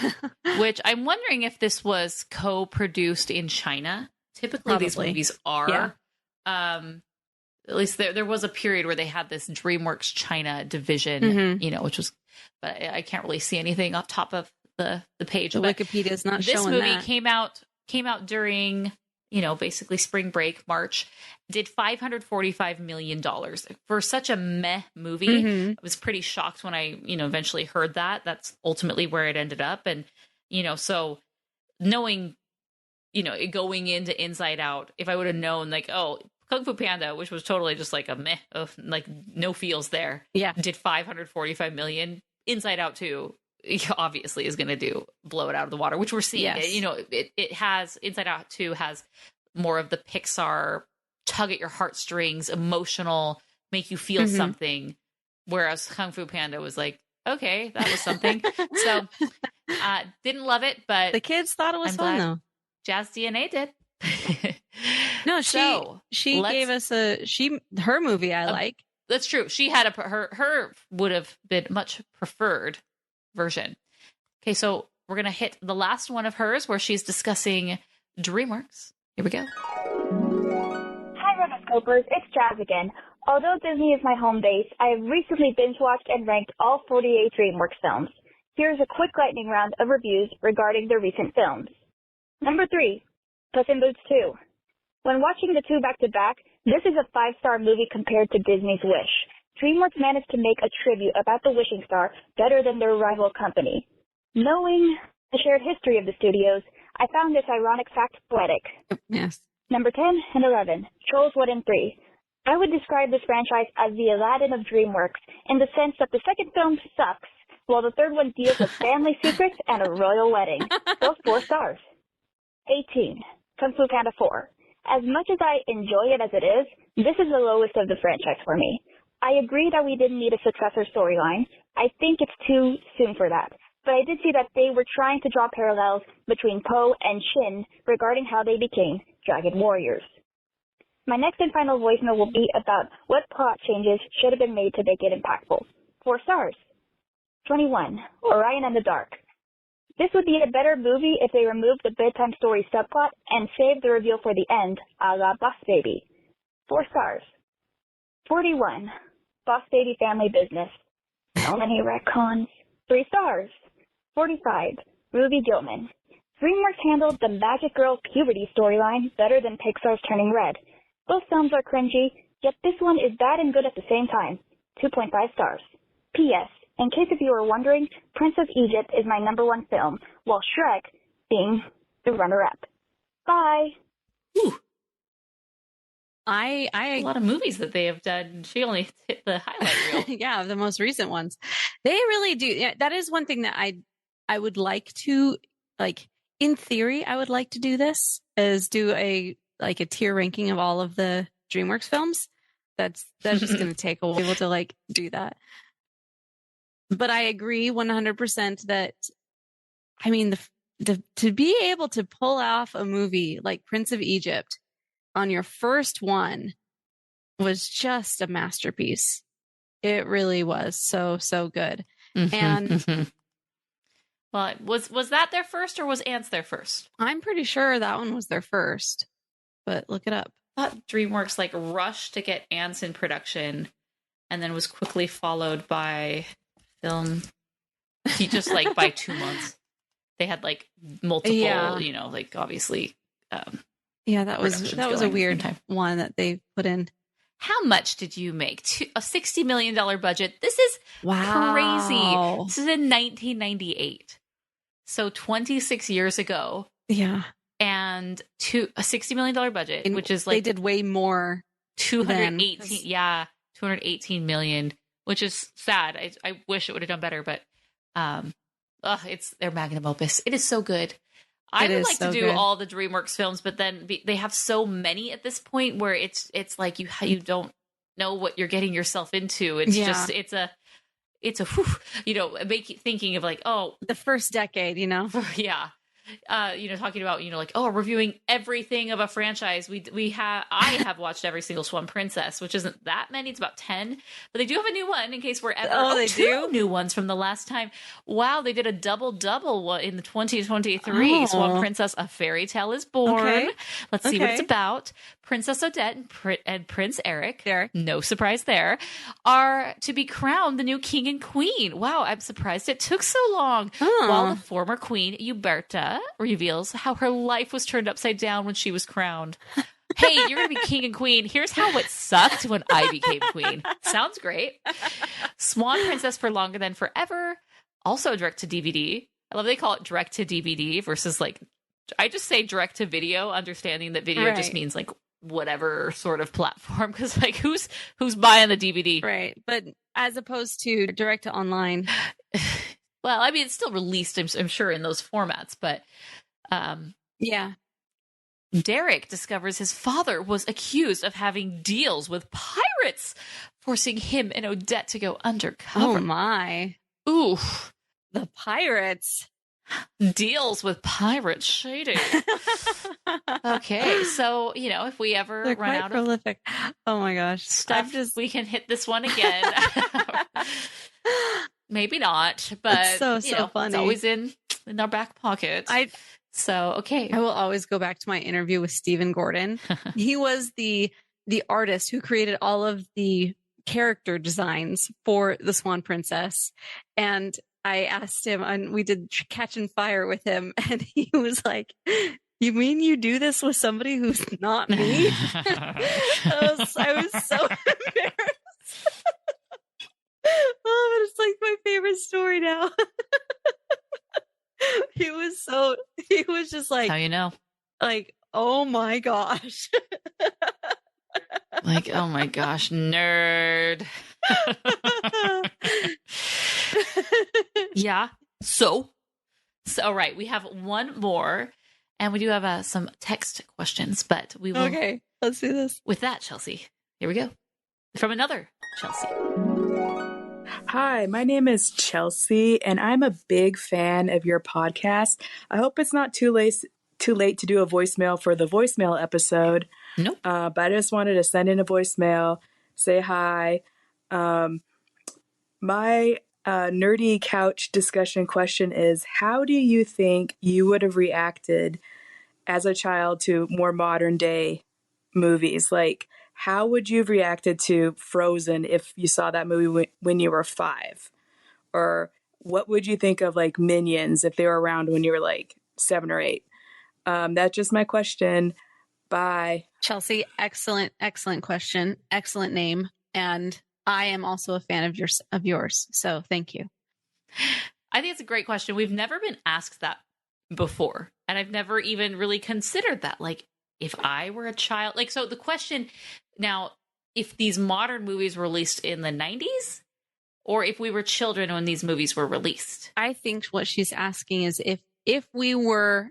which I'm wondering if this was co-produced in China. Typically, these movies are. Yeah. At least there was a period where they had this DreamWorks China division, which was, but I can't really see anything off top of the page. The Wikipedia is not showing that. This movie came out during, basically spring break, March, did $545 million for such a meh movie. I was pretty shocked when I, eventually heard that. That's ultimately where it ended up. And, so knowing, going into Inside Out, if I would have known like, oh, Kung Fu Panda, which was totally just like a meh, like no feels there. Yeah. Did $545 million. Inside Out 2 obviously is going to blow it out of the water, which we're seeing. Yes. It has, Inside Out 2 has more of the Pixar tug at your heartstrings, emotional, make you feel something. Whereas Kung Fu Panda was like, okay, that was something. So didn't love it, but the kids thought it was fun though. Jazz DNA did. No, she gave us her movie I like. That's true. She had her would have been much preferred version. Okay, so we're gonna hit the last one of hers where she's discussing DreamWorks. Here we go. Hi, Rotoscopers. It's Jazz again. Although Disney is my home base, I have recently binge-watched and ranked all 48 DreamWorks films. Here's a quick lightning round of reviews regarding the recent films. Number 3, Puss in Boots 2. When watching the two back-to-back, this is a 5-star movie compared to Disney's Wish. DreamWorks managed to make a tribute about the wishing star better than their rival company. Knowing the shared history of the studios, I found this ironic fact poetic. Yes. Number 10 and 11, Trolls 1 and 3. I would describe this franchise as the Aladdin of DreamWorks in the sense that the second film sucks, while the third one deals with family secrets and a royal wedding. Both 4 stars. 18, Kung Fu Panda 4. As much as I enjoy it as it is, this is the lowest of the franchise for me. I agree that we didn't need a successor storyline. I think it's too soon for that. But I did see that they were trying to draw parallels between Po and Shin regarding how they became Dragon Warriors. My next and final voicemail will be about what plot changes should have been made to make it impactful. 4 stars. 21, Orion and the Dark. This would be a better movie if they removed the bedtime story subplot and saved the reveal for the end, a la Boss Baby. 4 stars. 41, Boss Baby Family Business. So many retcons. 3 stars. 45, Ruby Gilman. DreamWorks handled the Magic Girl puberty storyline better than Pixar's Turning Red. Both films are cringy, yet this one is bad and good at the same time. 2.5 stars. P.S. In case if you were wondering, Prince of Egypt is my number 1 film, while Shrek being the runner-up. Bye. Ooh. I a lot of movies that they have done. She only hit the highlight reel. Yeah, the most recent ones. They really do. Yeah, that is one thing that I would like to, like, in theory, I would like to do this, is do a tier ranking of all of the DreamWorks films. That's just going to take a while to like do that. But I agree 100% that, I mean, the to be able to pull off a movie like Prince of Egypt on your first one was just a masterpiece. It really was so good. Mm-hmm, and mm-hmm. Well, was that their first, or was Ants their first? I'm pretty sure that one was their first, but look it up. I thought DreamWorks like rushed to get Ants in production, and then was quickly followed by film. Just like by 2 months, they had like multiple, you know, like obviously. Yeah, that was a weird one that they put in. How much did you make? A $60 million budget. This is crazy. This is in 1998. So 26 years ago. Yeah. And a $60 million budget, which is like... They did way more. 218 million, which is sad. I wish it would have done better, but it's their magnum opus. It is so good. I would like to do all the DreamWorks films, but then they have so many at this point where it's like you don't know what you're getting yourself into. It's just it's a whew, you know, thinking of like, oh, the first decade, you know. Yeah. You know, talking about, you know, like, oh, reviewing everything of a franchise. I have watched every single Swan Princess, which isn't that many. It's about 10, but they do have a new one in case we're ever. Oh, they two new ones from the last time. Wow, they did a double in the 2023. Swan Princess: A Fairy Tale is Born. Okay. Let's see what it's about. Princess Odette and Prince Eric, no surprise there, are to be crowned the new king and queen. Wow, I'm surprised it took so long. While the former queen, Uberta, reveals how her life was turned upside down when she was crowned. Hey, you're going to be king and queen. Here's how it sucked when I became queen. Sounds great. Swan Princess for Longer Than Forever, also direct to DVD. I love they call it direct to DVD versus like, I just say direct to video, understanding that video just means like whatever sort of platform, because like who's buying the DVD, right? But as opposed to direct to online. Well, I mean, it's still released, I'm sure, in those formats, but yeah. Derek discovers his father was accused of having deals with pirates, forcing him and Odette to go undercover. Oh my. Ooh. The pirates. Deals with pirates. Shady. Okay, so, you know, if we ever They're run quite out prolific. Oh my gosh. Stuff, we can hit this one again. Maybe not, but it's so funny. It's always in our back pocket. So, okay. I will always go back to my interview with Stephen Gordon. He was the the artist who created all of the character designs for the Swan Princess. And I asked him, and we did Catch and Fire with him, and he was like, "You mean you do this with somebody who's not me?" I was so embarrassed. Oh, but it's like my favorite story now. He was just like, how you know, like, oh my gosh. Like, oh my gosh, nerd. Yeah. So, all right, we have one more, and we do have some text questions, but we will. Okay, let's do this. With that, Chelsea, here we go. From another Chelsea. Hi, my name is Chelsea, and I'm a big fan of your podcast. I hope it's not too late to do a voicemail for the voicemail episode. Nope. But I just wanted to send in a voicemail, say hi. My nerdy couch discussion question is, how do you think you would have reacted as a child to more modern day movies? Like, how would you have reacted to Frozen if you saw that movie when you were 5? Or what would you think of like Minions if they were around when you were like 7 or 8? That's just my question. Bye. Chelsea, excellent question. Excellent name. And I am also a fan of yours. So thank you. I think it's a great question. We've never been asked that before. And I've never even really considered that. Like, if I were a child, like, so the question now, if these modern movies were released in the 90s, or if we were children when these movies were released. I think what she's asking is if we were,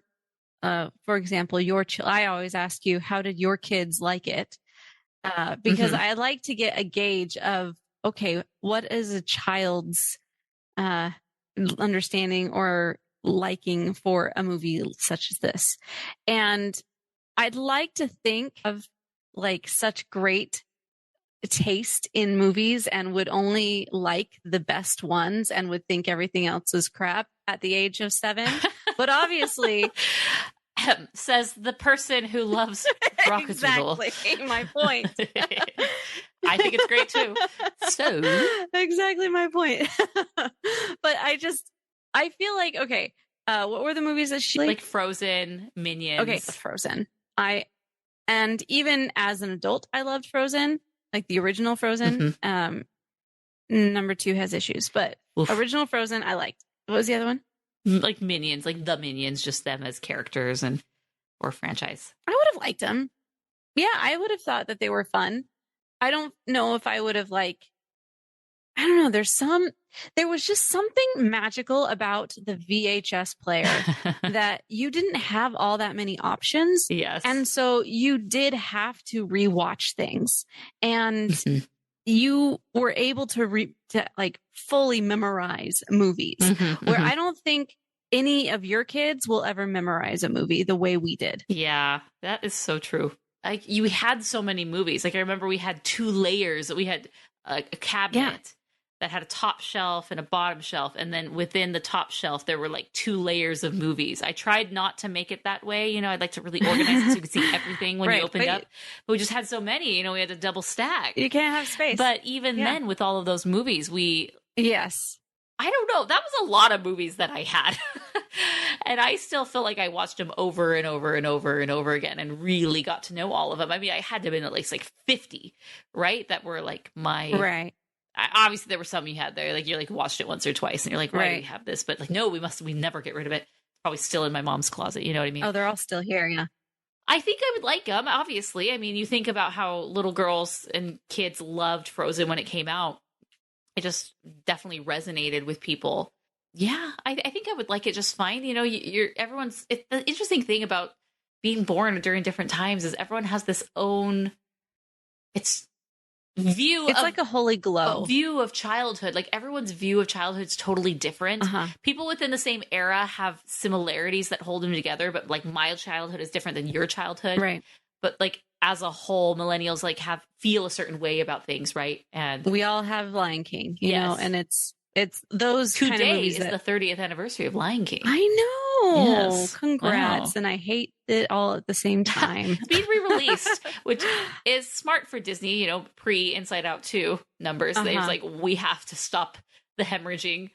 for example, I always ask you, how did your kids like it? Because I like to get a gauge of, okay, what is a child's understanding or liking for a movie such as this? And I'd like to think of like such great taste in movies and would only like the best ones and would think everything else is crap at the age of 7. But obviously, says the person who loves Rockadoodle. Exactly my point. I think it's great too. So exactly my point. But I feel like, okay, what were the movies that she like? Frozen, Minions. Okay, Frozen. And even as an adult, I loved Frozen, like the original Frozen. Number 2 has issues, but original Frozen I liked. What was the other one? Like Minions, like the Minions, just them as characters or franchise. I would have liked them. Yeah, I would have thought that they were fun. I don't know if I would have I don't know. There was just something magical about the VHS player that you didn't have all that many options. Yes. And so you did have to rewatch things, and you were able to fully memorize movies where I don't think any of your kids will ever memorize a movie the way we did. Yeah, that is so true. Like, you had so many movies. Like, I remember we had 2 layers. We had a cabinet that had a top shelf and a bottom shelf. And then within the top shelf, there were like 2 layers of movies. I tried not to make it that way. You know, I'd like to really organize it so you could see everything when you opened up. But we just had so many, you know, we had to double stack. You can't have space. But even then, with all of those movies, Yes. I don't know. That was a lot of movies that I had. And I still feel like I watched them over and over and over and over again and really got to know all of them. I mean, I had to have been at least like 50, right? That were like my... Right. Obviously, there were some you had there. Like, you're like, watched it once or twice and you're like, why do we have this? But like, no, we never get rid of it. It's probably still in my mom's closet. You know what I mean? Oh, they're all still here. Yeah. I think I would like them, obviously. I mean, you think about how little girls and kids loved Frozen when it came out. It just definitely resonated with people. Yeah, I think I would like it just fine. You know, the interesting thing about being born during different times is everyone has this own view. It's like a holy glow. View of childhood. Like, everyone's view of childhood is totally different. People within the same era have similarities that hold them together, but like, my childhood is different than your childhood. Right. But like, as a whole, millennials like feel a certain way about things, right? And we all have Lion King, you know, and it's those today kind of movies is the 30th anniversary of Lion King. I Oh, congrats. And I hate it all at the same time. It's being re-released, which is smart for Disney, you know, pre Inside Out 2 numbers. They're like, we have to stop the hemorrhaging.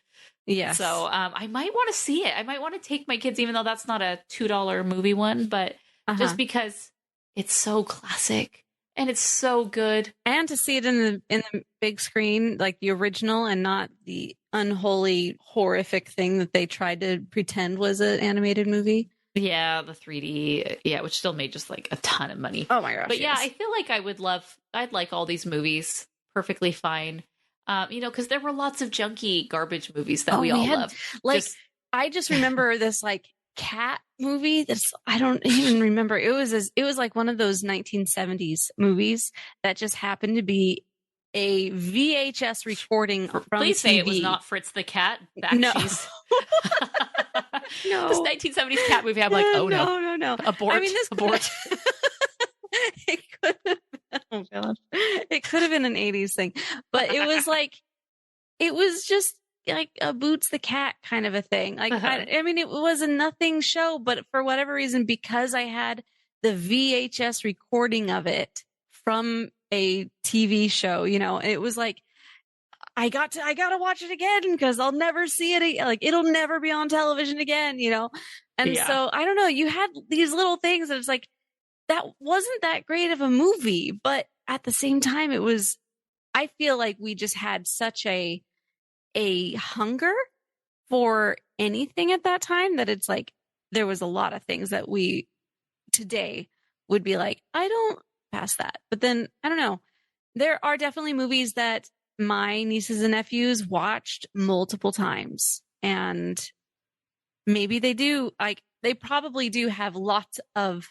Yes. So I might want to see it. I might want to take my kids, even though that's not a $2 movie one, but just because it's so classic and it's so good. And to see it in the big screen, like the original, and not the unholy, horrific thing that they tried to pretend was an animated movie. Yeah, the 3D, which still made just like a ton of money. Oh my gosh. But yeah, I feel like I'd like all these movies perfectly fine. You know, because there were lots of junky garbage movies that we all loved. Like, I just remember this like cat movie I don't even remember. It was like one of those 1970s movies that just happened to be a VHS recording from Please say TV. it was not Fritz the Cat. No. No. This 1970s cat movie, I'm like, oh no. Abort. I mean, abort. It could have been, oh gosh. It could have been an 80s thing. But it was like, it was just like a Boots the Cat kind of a thing. Like, I mean, it was a nothing show, but for whatever reason, because I had the VHS recording of it from a TV show, you know, it was like, I got to watch it again because I'll never see it. Like, it'll never be on television again, you know? And so I don't know, you had these little things that it's like, that wasn't that great of a movie, but at the same time, I feel like we just had such a hunger for anything at that time that it's like, there was a lot of things that we today would be like, I don't pass that. But then, I don't know, there are definitely movies that my nieces and nephews watched multiple times, and maybe they probably do have lots of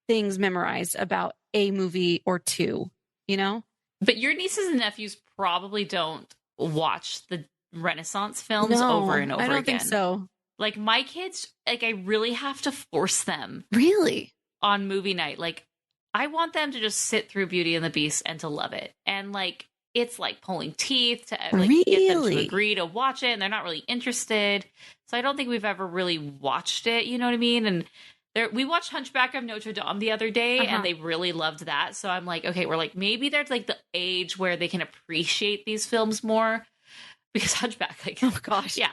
things memorized about a movie or two, you know? But your nieces and nephews probably don't watch the Renaissance films over and over again. I don't think so. Like my kids, like I really have to force them. Really? On movie night. Like I want them to just sit through Beauty and the Beast and to love it. And like, it's like pulling teeth to like get them to agree to watch it. And they're not really interested. So I don't think we've ever really watched it. You know what I mean? And we watched Hunchback of Notre Dame the other day and they really loved that. So I'm like, okay, we're like, maybe there's like the age where they can appreciate these films more, because Hunchback, like, oh gosh. Yeah.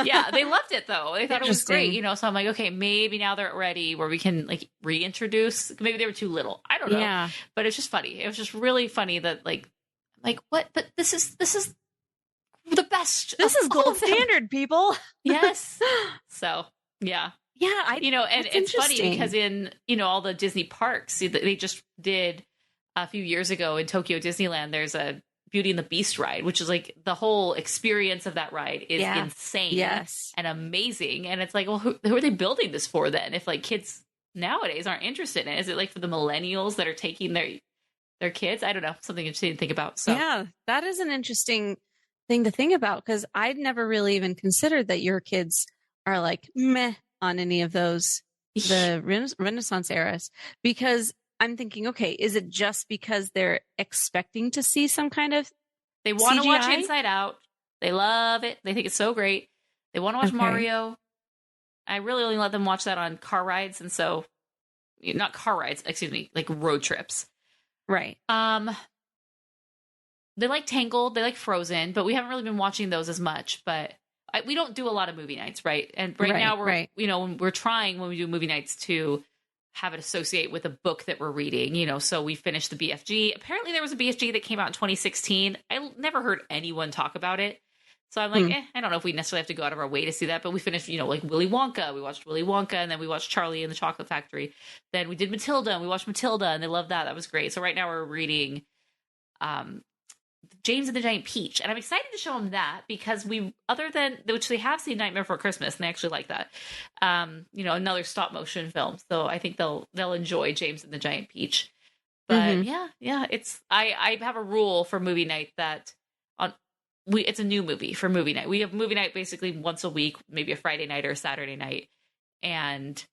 Yeah. They loved it though. They thought it was great, you know? So I'm like, okay, maybe now they're ready where we can like reintroduce, maybe they were too little. I don't know. Yeah. But it's just funny. It was just really funny that like what? But this is the best. This is gold standard, people. Yes. So yeah. Yeah, you know, and it's funny because in, you know, all the Disney parks, they just did a few years ago in Tokyo Disneyland, there's a Beauty and the Beast ride, which is like the whole experience of that ride is insane and amazing. And it's like, well, who are they building this for then? If like kids nowadays aren't interested in it, is it like for the millennials that are taking their kids? I don't know, something interesting to think about. So yeah, that is an interesting thing to think about, because I'd never really even considered that your kids are like meh on any of those, the Renaissance eras, because I'm thinking, okay, is it just because they're expecting to see some kind of they want to watch CGI? Inside Out. They love it. They think it's so great. They want to watch Mario. I really only let them watch that on car rides. And so not car rides, excuse me, like road trips. Right. They like Tangled. They like Frozen, but we haven't really been watching those as much, but we don't do a lot of movie nights, right? And right now we're, you know, we're trying when we do movie nights to have it associate with a book that we're reading, you know, so we finished the BFG. Apparently there was a BFG that came out in 2016. I never heard anyone talk about it. So I'm like, I don't know if we necessarily have to go out of our way to see that, but we finished, you know, like Willy Wonka. We watched Willy Wonka, and then we watched Charlie and the Chocolate Factory. Then we did Matilda, and we watched Matilda, and they loved that. That was great. So right now we're reading James and the Giant Peach, and I'm excited to show them that, because which they have seen Nightmare Before Christmas, and they actually like that. You know, another stop motion film, so I think they'll enjoy James and the Giant Peach. But yeah, it's I have a rule for movie night that it's a new movie for movie night. We have movie night basically once a week, maybe a Friday night or a Saturday night, and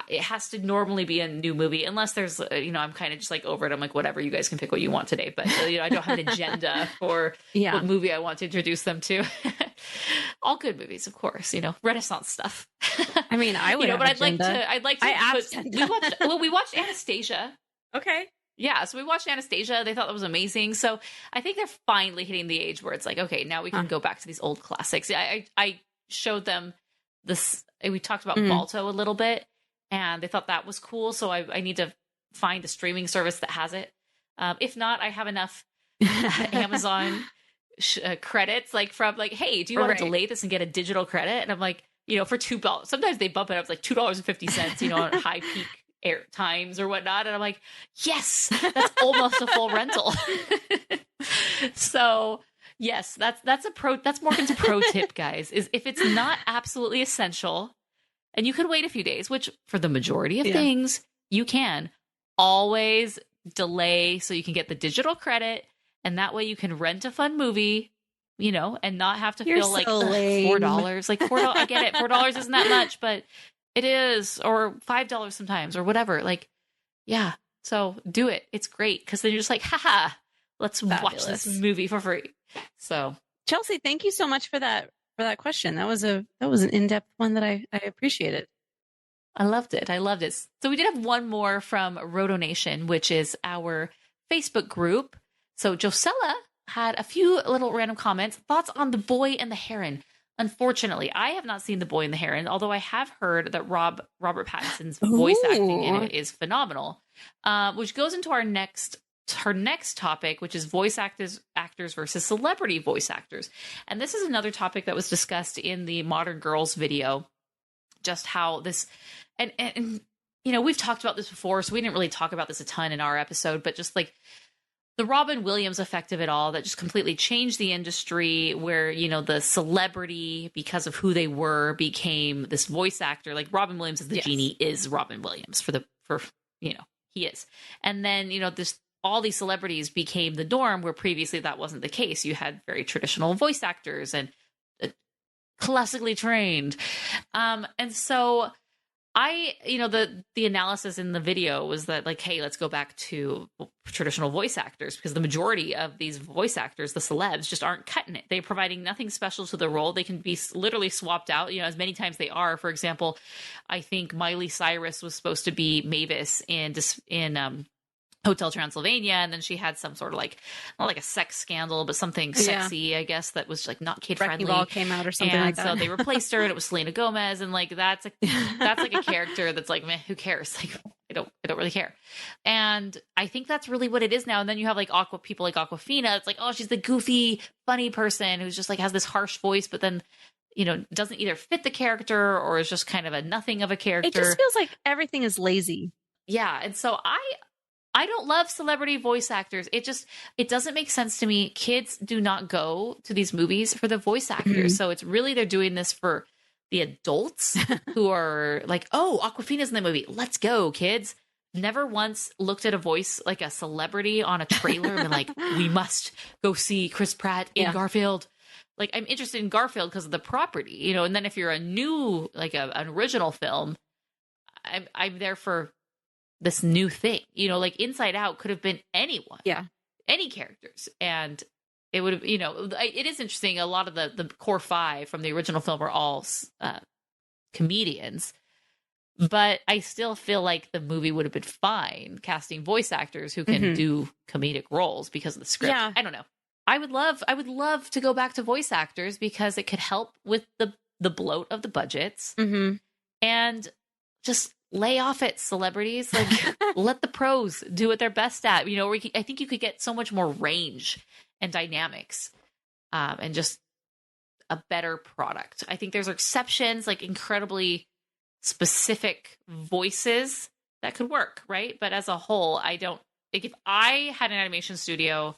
it has to normally be a new movie, unless there's, I'm kind of just like over it. I'm like, whatever, you guys can pick what you want today. But, I don't have an agenda for what movie I want to introduce them to. All good movies, of course, Renaissance stuff. I mean, I would, but I'd like to, we watched Anastasia. Okay. Yeah, so we watched Anastasia. They thought that was amazing. So I think they're finally hitting the age where it's like, okay, now we can go back to these old classics. I showed them this. We talked about Balto a little bit, and they thought that was cool. So I need to find a streaming service that has it. If not, I have enough Amazon credits, like from like, hey, do you want to delay this and get a digital credit? And I'm like, for $2. Sometimes they bump it up like $2.50, on high peak air times or whatnot, and I'm like, yes, that's almost a full rental. So yes, that's Morgan's pro tip, guys, is if it's not absolutely essential and you can wait a few days, which for the majority of things you can, always delay so you can get the digital credit, and that way you can rent a fun movie, and not have to feel like $4. Like $4, I get it, $4 isn't that much, but it is, or $5 sometimes, or whatever. Like, yeah. So do it. It's great, because then you're just like, haha, let's watch this movie for free. So, Chelsea, thank you so much for that question. That was an in-depth one that I appreciated. I loved it. So we did have one more from Roto Nation, which is our Facebook group. So Josella had a few little random comments, thoughts on The Boy and the Heron. Unfortunately, I have not seen The Boy and the Heron, although I have heard that Robert Pattinson's voice acting in it is phenomenal, which goes into her next topic, which is voice actors versus celebrity voice actors. And this is another topic that was discussed in the Modern Girls video, just how this, and we've talked about this before, so we didn't really talk about this a ton in our episode, but just like the Robin Williams effect of it all, that just completely changed the industry, where, the celebrity, because of who they were, became this voice actor. Like Robin Williams as the genie is Robin Williams he is. And then, all these celebrities became the norm, where previously that wasn't the case. You had very traditional voice actors and classically trained. And so the analysis in the video was that, like, hey, let's go back to traditional voice actors, because the majority of these voice actors, the celebs, just aren't cutting it. They're providing nothing special to the role. They can be literally swapped out, as many times they are. For example, I think Miley Cyrus was supposed to be Mavis in Hotel Transylvania, and then she had some sort of like, not like a sex scandal, but something sexy, I guess, that was like not kid friendly. Wrecking Ball came out or something like that. So they replaced her, and it was Selena Gomez, and like that's like a character that's like, meh, who cares? Like I don't really care. And I think that's really what it is now. And then you have like people like Awkwafina. It's like, oh, she's the goofy, funny person who's just like has this harsh voice, but then doesn't either fit the character or is just kind of a nothing of a character. It just feels like everything is lazy. Yeah, and so I don't love celebrity voice actors. It doesn't make sense to me. Kids do not go to these movies for the voice actors. Mm-hmm. So it's really, they're doing this for the adults who are like, oh, Awkwafina's in the movie. Let's go, kids. Never once looked at a voice like a celebrity on a trailer and been like, we must go see Chris Pratt in Garfield. Like, I'm interested in Garfield because of the property, and then if you're a new, like an original film, I'm there for this new thing, like Inside Out could have been anyone, any characters, and it would have, it is interesting. A lot of the core five from the original film are all comedians, but I still feel like the movie would have been fine casting voice actors who can do comedic roles because of the script. I don't know. I would love to go back to voice actors because it could help with the bloat of the budgets and just lay off it, celebrities. Like, let the pros do what they're best at. I think you could get so much more range and dynamics, and just a better product. I think there's exceptions, like incredibly specific voices that could work, right? But as a whole, I don't like, if I had an animation studio,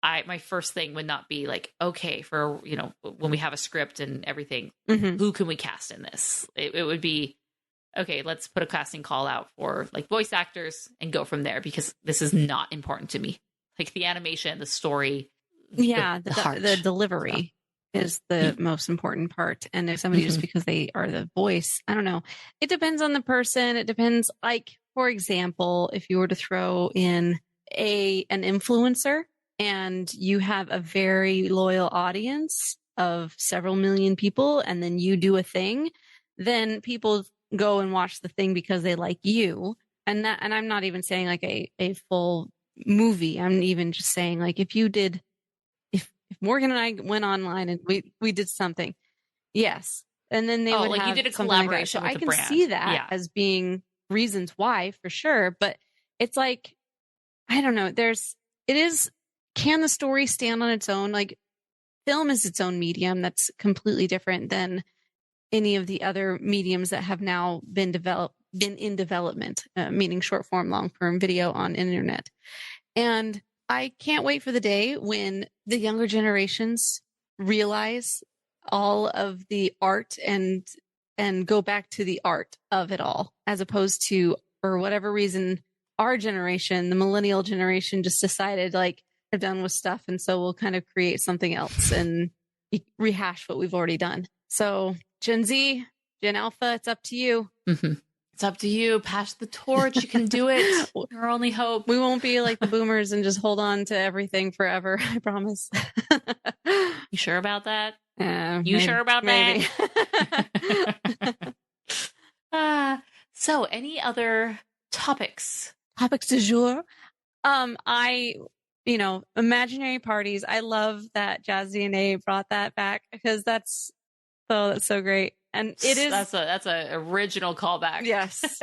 my first thing would not be like, okay, for when we have a script and everything, who can we cast in this? It would be, okay, let's put a casting call out for like voice actors and go from there, because this is not important to me. Like the animation, the story, the delivery. is the most important part. And if somebody just because they are the voice, I don't know. It depends on the person. It depends. Like, for example, if you were to throw in an influencer and you have a very loyal audience of several million people, and then you do a thing, then people go and watch the thing because they like you. And I'm not even saying like a full movie. I'm even just saying like if Morgan and I went online and we did something, yes, and then they would like have you did a collaboration. collaboration with I a can brand. see that Yeah. as being reasons why, for sure. But it's like, I don't know. Can the story stand on its own? Like, film is its own medium that's completely different than any of the other mediums that have now been in development, meaning short form, long form video on internet. And I can't wait for the day when the younger generations realize all of the art and go back to the art of it all, as opposed to, for whatever reason, our generation, the millennial generation, just decided like they're done with stuff. And so we'll kind of create something else and rehash what we've already done. So Gen Z, Gen Alpha, it's up to you. Mm-hmm. It's up to you. Pass the torch. You can do it. Our only hope. We won't be like the boomers and just hold on to everything forever. I promise. You sure about that? You sure about maybe. that? So any other topics? Topics du jour. Imaginary parties. I love that Jazz DNA brought that back because that's so great. And it is that's a original callback. Yes.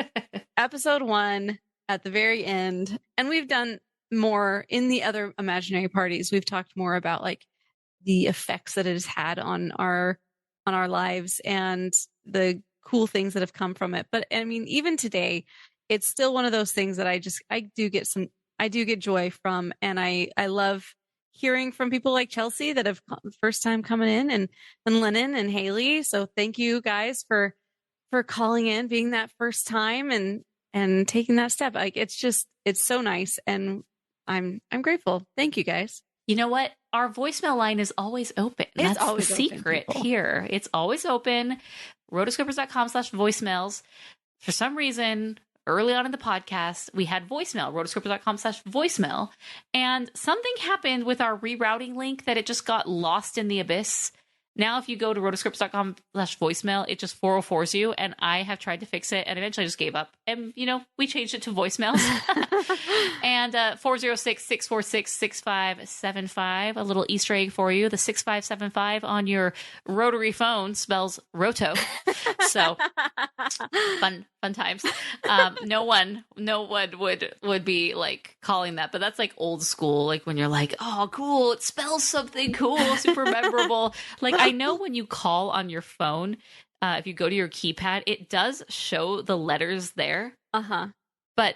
Episode 1 at the very end. And we've done more in the other imaginary parties. We've talked more about like the effects that it has had on our lives and the cool things that have come from it. But I mean, even today, it's still one of those things that I do get joy from. And I love hearing from people like Chelsea that have first time coming in, and Lennon and Haley. So thank you guys for calling in, being that first time and taking that step. Like, it's so nice. And I'm grateful. Thank you guys. You know what? Our voicemail line is always open. That's always the secret here. It's always open. Rotoscopers.com/voicemails. For some reason, early on in the podcast, we had voicemail, rotoscopers.com/voicemail. And something happened with our rerouting link that it just got lost in the abyss. Now, if you go to rotoscopers.com/voicemail, it just 404s you. And I have tried to fix it and eventually I just gave up. And, we changed it to voicemails. And 406-646-6575. A little Easter egg for you. The 6575 on your rotary phone spells roto. So fun times. No one would be like calling that, but that's like old school. Like when you're like, oh, cool, it spells something cool, super memorable. Like I know when you call on your phone, if you go to your keypad, it does show the letters there. But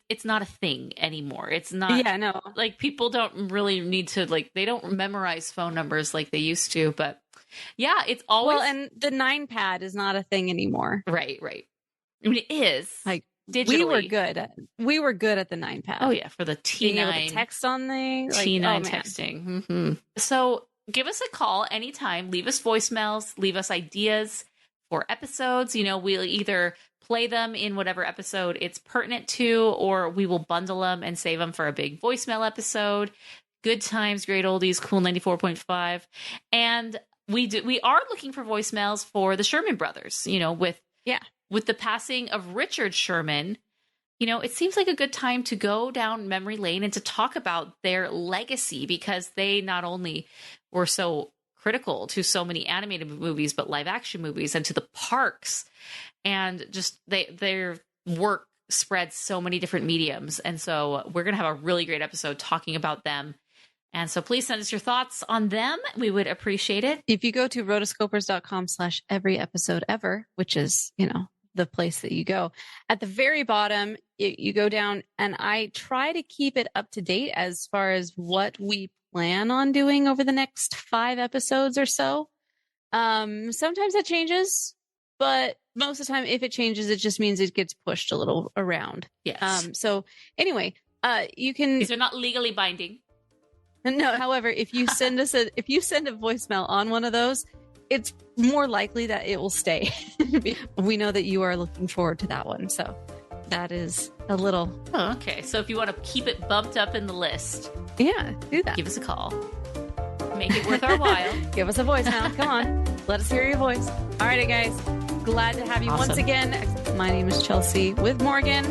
it's not a thing anymore. It's not. Yeah, no. Like people don't really need to they don't memorize phone numbers like they used to. But yeah, it's always. Well, and the 9-pad is not a thing anymore. Right. I mean, it is like digitally. We were good at the 9-pad. Oh yeah, for the T9 being able to text on things. T9 texting. Mm-hmm. So give us a call anytime. Leave us voicemails. Leave us ideas for episodes. We'll either play them in whatever episode it's pertinent to, or we will bundle them and save them for a big voicemail episode. Good times, great oldies, cool 94.5. And we are looking for voicemails for the Sherman brothers, with the passing of Richard Sherman. It seems like a good time to go down memory lane and to talk about their legacy, because they not only were so critical to so many animated movies, but live action movies and to the parks, and just their work spreads so many different mediums. And so we're going to have a really great episode talking about them. And so please send us your thoughts on them. We would appreciate it. If you go to rotoscopers.com/every episode ever, which is, the place that you go, at the very bottom, you go down, and I try to keep it up to date as far as what we plan on doing over the next 5 episodes or so. Sometimes that changes, but most of the time, if it changes, it just means it gets pushed a little around. Yes. So anyway, you can. These are not legally binding. No, however, if you send a voicemail on one of those, it's more likely that it will stay. We know that you are looking forward to that one. So that is a little. Oh, okay. So if you want to keep it bumped up in the list, yeah, do that. Give us a call. Make it worth our while. Give us a voicemail. Come on. Let us hear your voice. All right, guys. Glad to have you once again. My name is Chelsea with Morgan.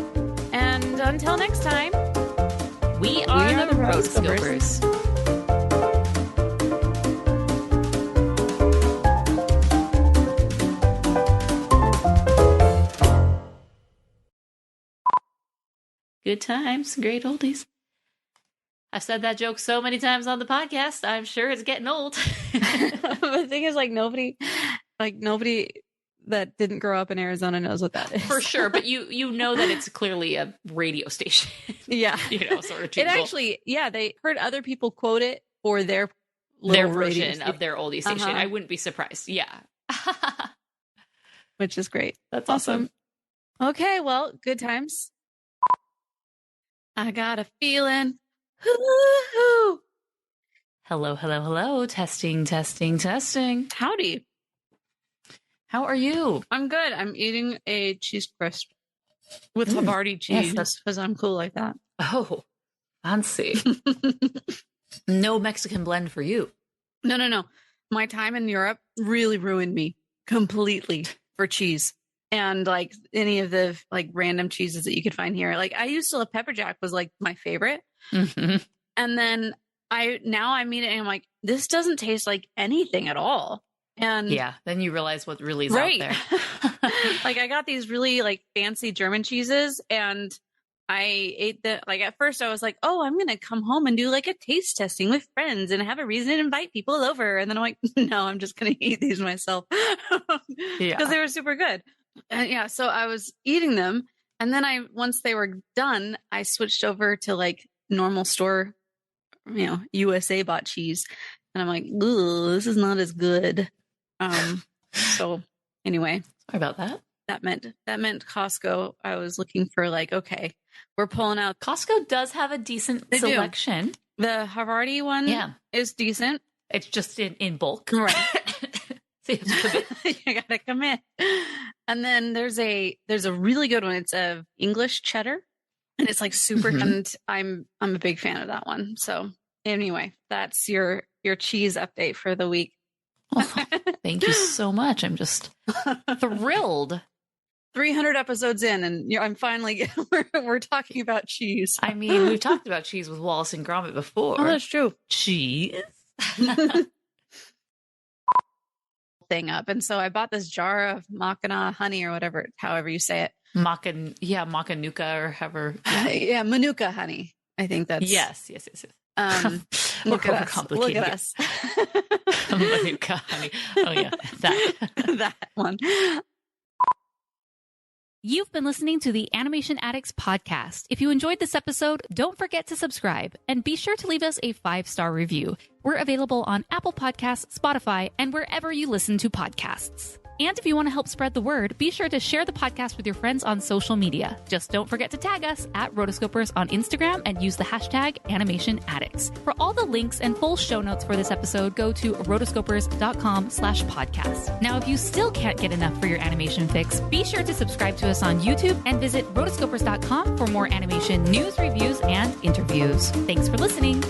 And until next time, we are the Rotoscopers. Good times, great oldies. I've said that joke so many times on the podcast. I'm sure it's getting old. The thing is, nobody that didn't grow up in Arizona knows what that is. For sure, but you know that it's clearly a radio station. Yeah. Sort of. It actually, they heard other people quote it for their version of their oldie station. I wouldn't be surprised. Yeah. Which is great. That's awesome. Okay, well, good times. I got a feeling. Hello, hello, hello. Testing. Howdy. How are you? I'm good. I'm eating a cheese crisp with Havarti cheese because I'm cool like that. Oh, fancy. No Mexican blend for you. No. My time in Europe really ruined me completely for cheese. And any of the random cheeses that you could find here. I used to love pepper jack was my favorite. Mm-hmm. And then I eat it and I'm like, this doesn't taste like anything at all. And yeah, then you realize what really is out there. I got these really fancy German cheeses and I ate the at first I was like, oh, I'm gonna come home and do a taste testing with friends and have a reason to invite people over. And then I'm like, no, I'm just gonna eat these myself. Because they were super good. And so I was eating them, and then once they were done, I switched over to normal store, USA bought cheese, and I'm like, ooh, this is not as good. So anyway, sorry about that. That meant Costco. I was looking for okay, we're pulling out. Costco does have a decent selection. The Havarti one, is decent. It's just in bulk, right? So you gotta come in. And then there's a really good one. It's a English cheddar, and it's super. And I'm a big fan of that one. So anyway, that's your cheese update for the week. Oh, thank you so much. I'm just thrilled. 300 episodes in, and I'm finally we're talking about cheese. I mean, we've talked about cheese with Wallace and Gromit before. Oh, that's true. Cheese. Thing up, and so I bought this jar of Mackinac honey or however you say it. Macanuka or however. Yeah, Manuka honey. I think that's yes. Look at us. Manuka honey. Oh yeah, that one. You've been listening to the Animation Addicts podcast. If you enjoyed this episode, don't forget to subscribe and be sure to leave us a 5-star review. We're available on Apple Podcasts, Spotify, and wherever you listen to podcasts. And if you want to help spread the word, be sure to share the podcast with your friends on social media. Just don't forget to tag us at Rotoscopers on Instagram and use the hashtag AnimationAddicts. For all the links and full show notes for this episode, go to rotoscopers.com/podcast. Now, if you still can't get enough for your animation fix, be sure to subscribe to us on YouTube and visit rotoscopers.com for more animation news, reviews, and interviews. Thanks for listening.